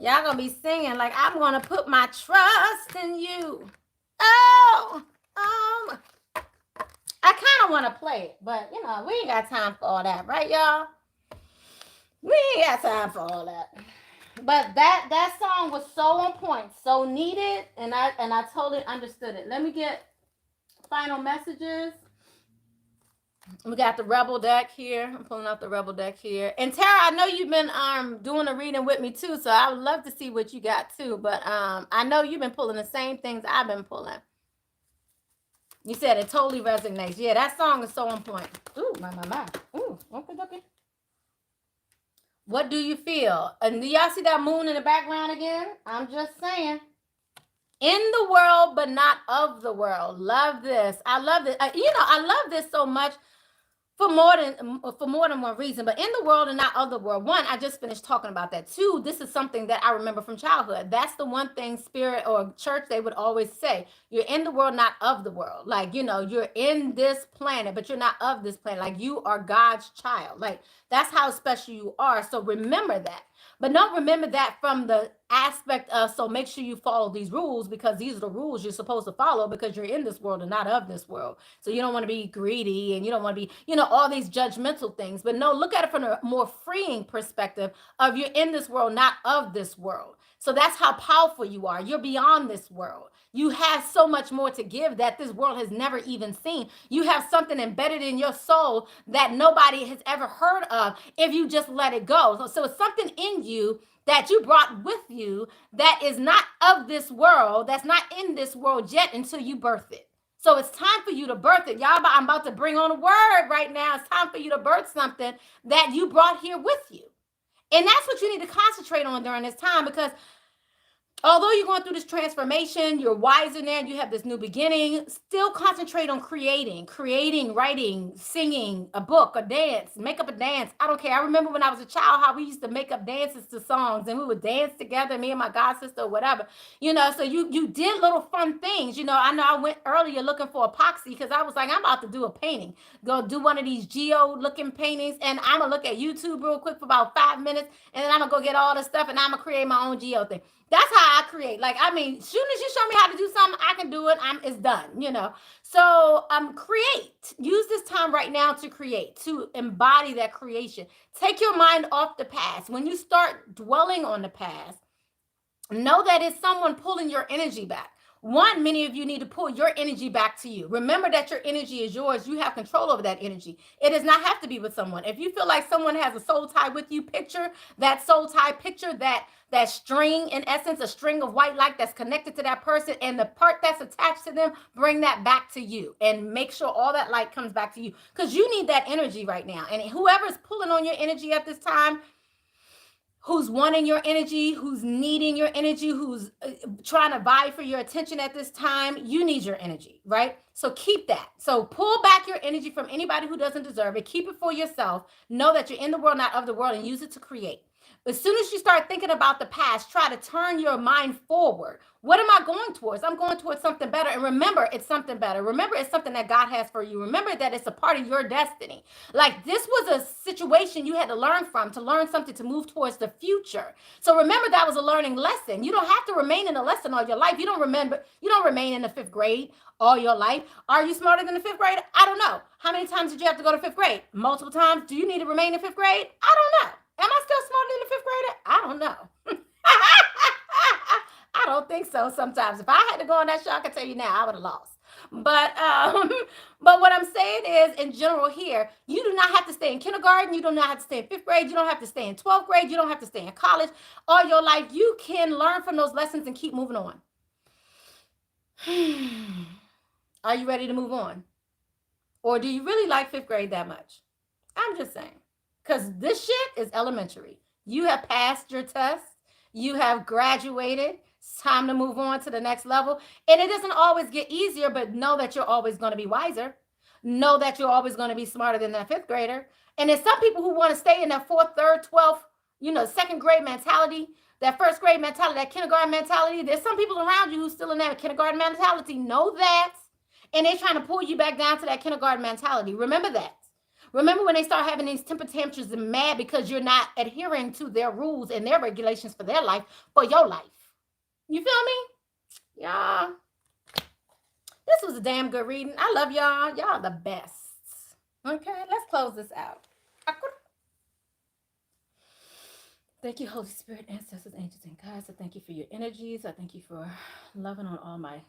Y'all going to be singing like, I'm going to put my trust in you. Oh, I kind of want to play it, but, we ain't got time for all that, right, y'all? We ain't got time for all that. But that song was so on point, so needed, and I totally understood it. Let me get final messages. We got the Rebel deck here. I'm pulling out the Rebel deck here. And Tara, I know you've been doing a reading with me too, so I would love to see what you got too. But I know you've been pulling the same things I've been pulling. You said it totally resonates. Yeah, that song is so on point. Ooh, my. Ooh, okay. What do you feel? And do y'all see that moon in the background again? I'm just saying. In the world, but not of the world. Love this. I love this. I love this so much for more than one reason. But in the world and not of the world. One, I just finished talking about that. Two, this is something that I remember from childhood. That's the one thing spirit or church, they would always say. You're in the world, not of the world. Like, you're in this planet, but you're not of this planet. Like, you are God's child. Like, that's how special you are. So remember that. But don't remember that from the aspect of, so make sure you follow these rules because these are the rules you're supposed to follow because you're in this world and not of this world. So you don't want to be greedy and you don't want to be, all these judgmental things. But no, look at it from a more freeing perspective of you're in this world, not of this world. So that's how powerful you are. You're beyond this world. You have so much more to give that this world has never even seen. You have something embedded in your soul that nobody has ever heard of if you just let it go. So it's something in you that you brought with you that is not of this world, that's not in this world yet until you birth it. So it's time for you to birth it. Y'all, I'm about to bring on a word right now. It's time for you to birth something that you brought here with you. And that's what you need to concentrate on during this time, because although you're going through this transformation, you're wiser now, you have this new beginning, still concentrate on creating, writing, singing a book, a dance, make up a dance. I don't care. I remember when I was a child how we used to make up dances to songs and we would dance together, me and my god sister or whatever. So you did little fun things. I know I went earlier looking for epoxy because I was like, I'm about to do a painting. Go do one of these geo looking paintings, and I'm gonna look at YouTube real quick for about 5 minutes, and then I'm gonna go get all the stuff and I'm gonna create my own geo thing. That's how I create. Like, I mean, soon as you show me how to do something, I can do it. It's done. So create. Use this time right now to create, to embody that creation. Take your mind off the past. When you start dwelling on the past, know that it's someone pulling your energy back. One, many of you need to pull your energy back to you. Remember that your energy is yours. You have control over that energy. It does not have to be with someone. If you feel like someone has a soul tie with you, picture that soul tie, picture that string, in essence, a string of white light that's connected to that person, and the part that's attached to them, bring that back to you and make sure all that light comes back to you, because you need that energy right now. And whoever's pulling on your energy at this time, who's wanting your energy, who's needing your energy, who's trying to vie for your attention at this time, you need your energy, right? So keep that. So pull back your energy from anybody who doesn't deserve it. Keep it for yourself. Know that you're in the world, not of the world, and use it to create. As soon as you start thinking about the past, try to turn your mind forward. What am I going towards? I'm going towards something better. And remember, it's something better. Remember, it's something that God has for you. Remember that it's a part of your destiny. Like, this was a situation you had to learn from, to learn something to move towards the future. So remember, that was a learning lesson. You don't have to remain in a lesson all your life. You don't remain in the fifth grade all your life. Are you smarter than the fifth grade? I don't know. How many times did you have to go to fifth grade? Multiple times. Do you need to remain in fifth grade? I don't know. Am I still smarter than the fifth grader? I don't know. I don't think so sometimes. If I had to go on that show, I can tell you now, I would have lost. But what I'm saying is, in general here, you do not have to stay in kindergarten. You do not have to stay in fifth grade. You don't have to stay in 12th grade. You don't have to stay in college all your life. You can learn from those lessons and keep moving on. Are you ready to move on? Or do you really like fifth grade that much? I'm just saying. Because this shit is elementary. You have passed your test. You have graduated. It's time to move on to the next level. And it doesn't always get easier, but know that you're always going to be wiser. Know that you're always going to be smarter than that fifth grader. And there's some people who want to stay in that fourth, third, 12th, second grade mentality, that first grade mentality, that kindergarten mentality. There's some people around you who's still in that kindergarten mentality. Know that. And they're trying to pull you back down to that kindergarten mentality. Remember that. Remember when they start having these temper tantrums and mad because you're not adhering to their rules and their regulations for their life, for your life. You feel me? Y'all, this was a damn good reading. I love y'all. Y'all the best. Okay, let's close this out. Thank you, Holy Spirit, ancestors, angels, and guides. I thank you for your energies. I thank you for loving on all my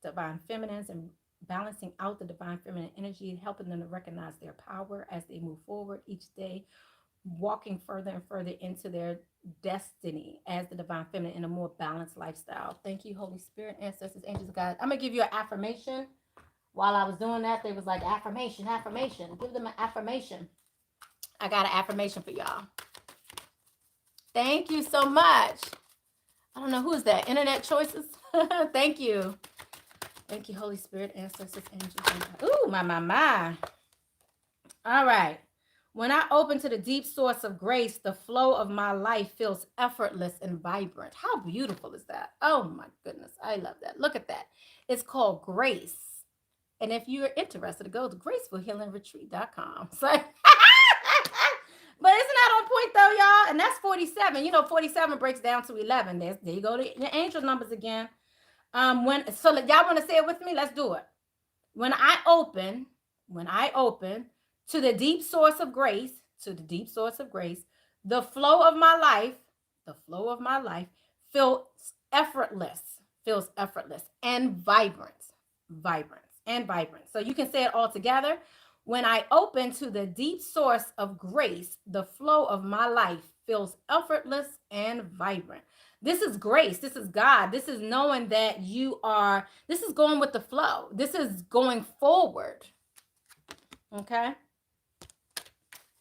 divine feminines and balancing out the divine feminine energy, helping them to recognize their power as they move forward each day, walking further and further into their destiny as the divine feminine in a more balanced lifestyle. Thank you, Holy Spirit, ancestors, angels, guides. I'm going to give you an affirmation. While I was doing that, they was like, affirmation. Give them an affirmation. I got an affirmation for y'all. Thank you so much. I don't know, who is that? Internet Choices? Thank you. Thank you, Holy Spirit, ancestors, angels. Ooh, my. All right. When I open to the deep source of grace, the flow of my life feels effortless and vibrant. How beautiful is that? Oh, my goodness. I love that. Look at that. It's called Grace. And if you're interested, go to gracefulhealingretreat.com. So, but isn't that on point, though, y'all? And that's 47. 47 breaks down to 11. There you go to your angel numbers again. Y'all want to say it with me? Let's do it. When I open to the deep source of grace, the flow of my life feels effortless and vibrant. So you can say it all together. When I open to the deep source of grace, the flow of my life feels effortless and vibrant. This is grace. This is God. This is knowing that this is going with the flow. This is going forward. Okay.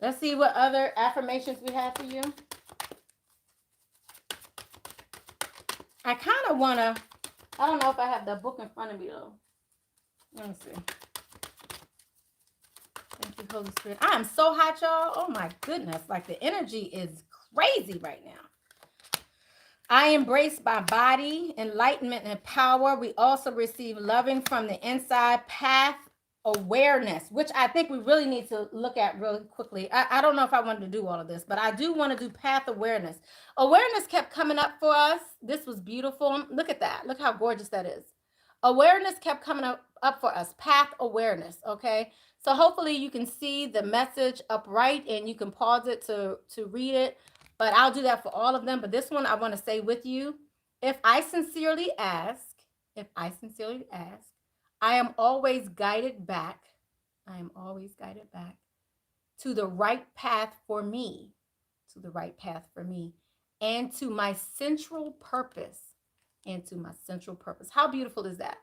Let's see what other affirmations we have for you. I kind of want to, I don't know if I have the book in front of me though. Let me see. Thank you, Holy Spirit. I am so hot, y'all. Oh my goodness. Like the energy is crazy right now. I embrace my body, enlightenment, and power. We also receive loving from the inside, path awareness, which I think we really need to look at really quickly. I don't know if I wanted to do all of this, but I do want to do path awareness. Awareness kept coming up for us. This was beautiful. Look at that. Look how gorgeous that is. Awareness kept coming up for us. Path awareness. Okay. So hopefully you can see the message upright and you can pause it to read it. But I'll do that for all of them. But this one I want to say with you. If I sincerely ask, I am always guided back. I am always guided back to the right path for me, to the right path for me, and to my central purpose, and to my central purpose. How beautiful is that?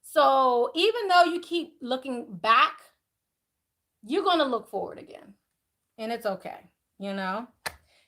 So even though you keep looking back, you're going to look forward again. And it's okay, you know?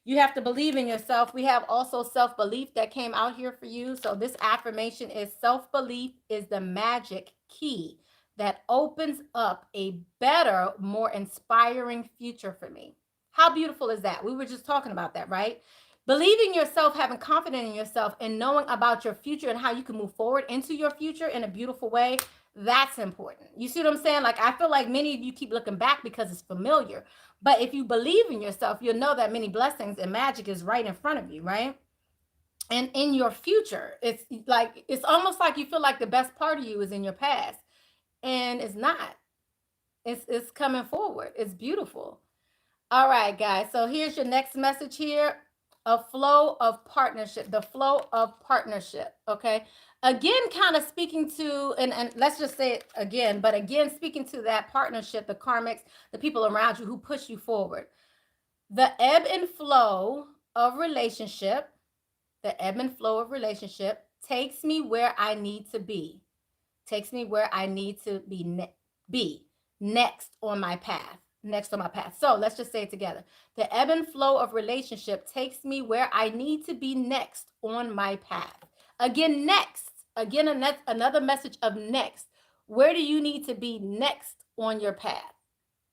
You have to believe in yourself. We have also self-belief that came out here for you. So this affirmation is self-belief is the magic key that opens up a better, more inspiring future for me. How beautiful is that? We were just talking about that, right? Believing yourself, having confidence in yourself, and knowing about your future and how you can move forward into your future in a beautiful way. That's important. You see what I'm saying? Like, I feel like many of you keep looking back because it's familiar. But if you believe in yourself, you'll know that many blessings and magic is right in front of you, right? And in your future, it's almost like you feel like the best part of you is in your past. And it's not. It's coming forward. It's beautiful. All right, guys. So here's your next message here. A flow of partnership. The flow of partnership. Okay. Again, kind of speaking to, and let's just say it again, but again, speaking to that partnership, the karmics, the people around you who push you forward. The ebb and flow of relationship, the ebb and flow of relationship takes me where I need to be. Takes me where I need to be next on my path. Next on my path. So let's just say it together. The ebb and flow of relationship takes me where I need to be next on my path. Again, next. Again, another message of next. Where do you need to be next on your path?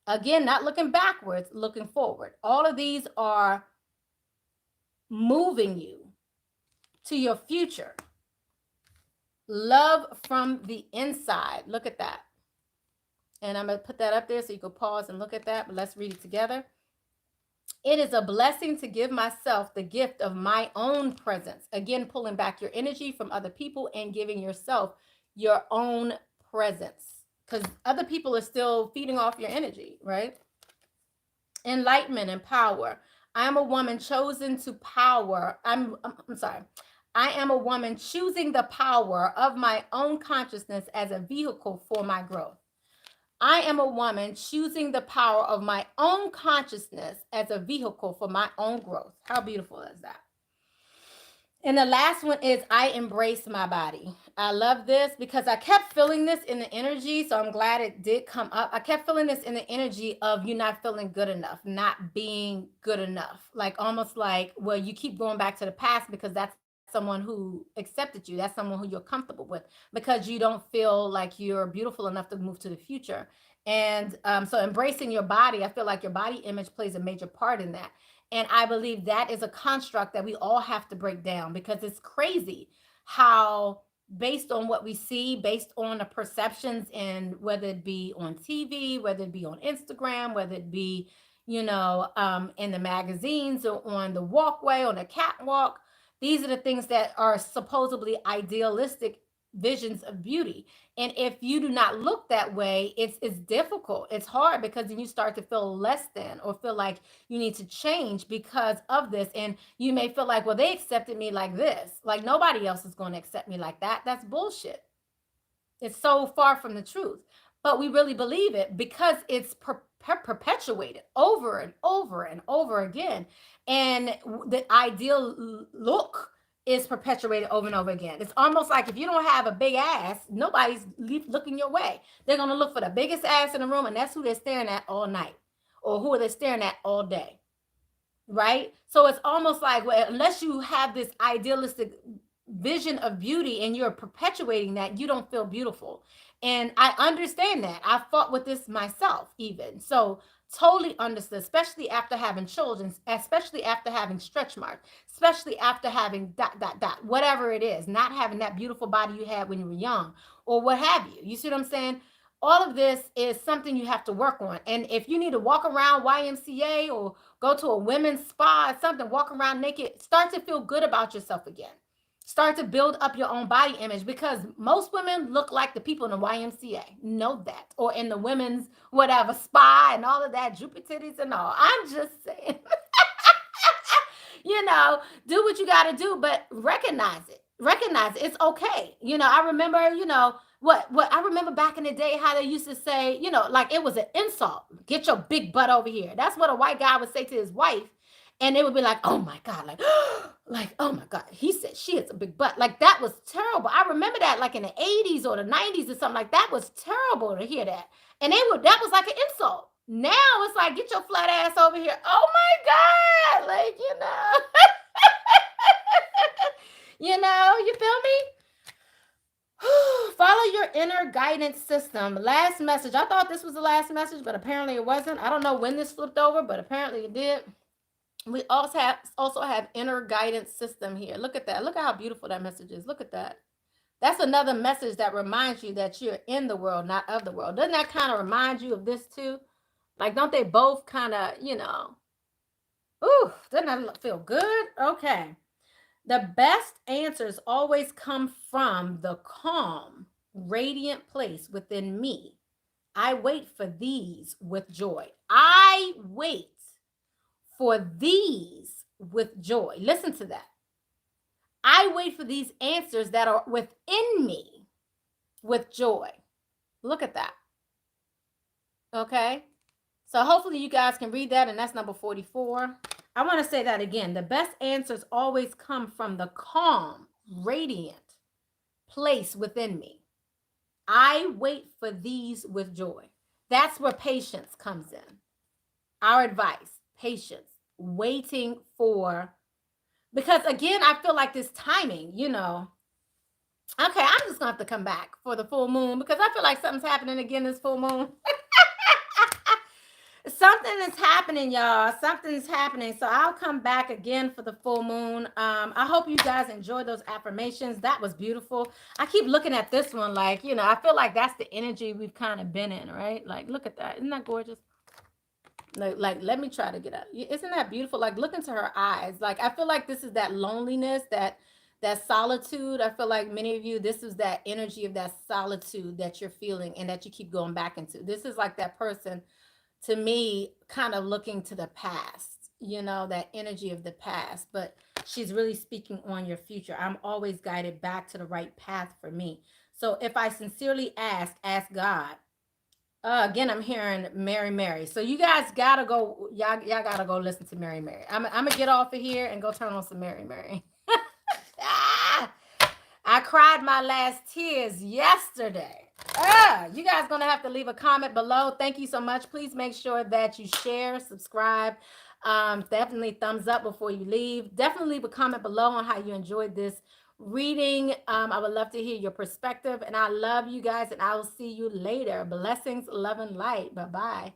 Again, not looking backwards, looking forward. All of these are moving you to your future. Love from the inside. Look at that. And I'm going to put that up there so you can pause and look at that. But let's read it together. It is a blessing to give myself the gift of my own presence. Again, pulling back your energy from other people and giving yourself your own presence. Because other people are still feeding off your energy, right? Enlightenment and power. I am a woman chosen to power. I'm sorry. I am a woman choosing the power of my own consciousness as a vehicle for my growth. I am a woman choosing the power of my own consciousness as a vehicle for my own growth. How beautiful is that? And the last one is I embrace my body. I love this because I kept feeling this in the energy. So I'm glad it did come up. I kept feeling this in the energy of you not feeling good enough, not being good enough. Like almost like, well, you keep going back to the past because that's someone who accepted you. That's someone who you're comfortable with because you don't feel like you're beautiful enough to move to the future. And so embracing your body, I feel like your body image plays a major part in that. And I believe that is a construct that we all have to break down because it's crazy how based on what we see, based on the perceptions and whether it be on TV, whether it be on Instagram, whether it be, in the magazines or on the walkway, on the catwalk, these are the things that are supposedly idealistic visions of beauty. And if you do not look that way, it's difficult. It's hard because then you start to feel less than or feel like you need to change because of this. And you may feel like, well, they accepted me like this. Like nobody else is going to accept me like that. That's bullshit. It's so far from the truth. But we really believe it because it's perpetuated over and over and over again. And the ideal look is perpetuated over and over again. It's almost like if you don't have a big ass, nobody's looking your way. They're going to look for the biggest ass in the room, and that's who they're staring at all night or who they're staring at all day, right? So it's almost like, well, unless you have this idealistic vision of beauty and you're perpetuating that, you don't feel beautiful. And I understand that. I fought with this myself, even. So, totally understood, especially after having children, especially after having stretch marks, especially after having dot, whatever it is, not having that beautiful body you had when you were young or what have you. You see what I'm saying? All of this is something you have to work on. And if you need to walk around YMCA or go to a women's spa or something, walk around naked, start to feel good about yourself again. Start to build up your own body image, because most women look like the people in the YMCA. Know that. Or in the women's whatever spa and all of that, Jupiter titties and all. I'm just saying. Do what you got to do, but recognize it. Recognize it. It's okay. I remember, what I remember back in the day how they used to say, like it was an insult. Get your big butt over here. That's what a white guy would say to his wife. And they would be like, oh my God, like, oh my God, he said she has a big butt. Like, that was terrible. I remember that like in the 80s or the 90s or something like that. Was terrible to hear that. And that was like an insult. Now it's like, get your flat ass over here. Oh my God. Like, you feel me? Follow your inner guidance system. Last message. I thought this was the last message, but apparently it wasn't. I don't know when this flipped over, but apparently it did. We also have inner guidance system here. Look at that. Look at how beautiful that message is. Look at that. That's another message that reminds you that you're in the world, not of the world. Doesn't that kind of remind you of this too? Like, don't they both kind of, doesn't that feel good? Okay. The best answers always come from the calm, radiant place within me. I wait for these with joy. I wait for these with joy. Listen to that. I wait for these answers that are within me with joy. Look at that. Okay. So hopefully you guys can read that, and that's number 44. I want to say that again. The best answers always come from the calm, radiant place within me. I wait for these with joy. That's where patience comes in. Our advice, patience, waiting for, because again, I feel like this timing, okay, I'm just gonna have to come back for the full moon, because I feel like something's happening again this full moon. Something is happening, y'all. Something's happening. So I'll come back again for the full moon. I hope you guys enjoyed those affirmations. That was beautiful. I keep looking at this one like, I feel like that's the energy we've kind of been in, right? Like, look at that. Isn't that gorgeous? Like, let me try to get up. Isn't that beautiful? Like, look into her eyes. Like, I feel like this is that loneliness, that solitude. I feel like many of you, this is that energy of that solitude that you're feeling and that you keep going back into. This is like that person, to me, kind of looking to the past, that energy of the past, but she's really speaking on your future. I'm always guided back to the right path for me. So if I sincerely ask God. Again, I'm hearing Mary. So you guys gotta go, y'all gotta go listen to Mary. I'm gonna get off of here and go turn on some Mary. I cried my last tears yesterday. You guys gonna have to leave a comment below. Thank you so much. Please make sure that you share, subscribe. Definitely thumbs up before you leave. Definitely leave a comment below on how you enjoyed this reading. I would love to hear your perspective, and I love you guys, and I will see you later. Blessings, love, and light. Bye-bye.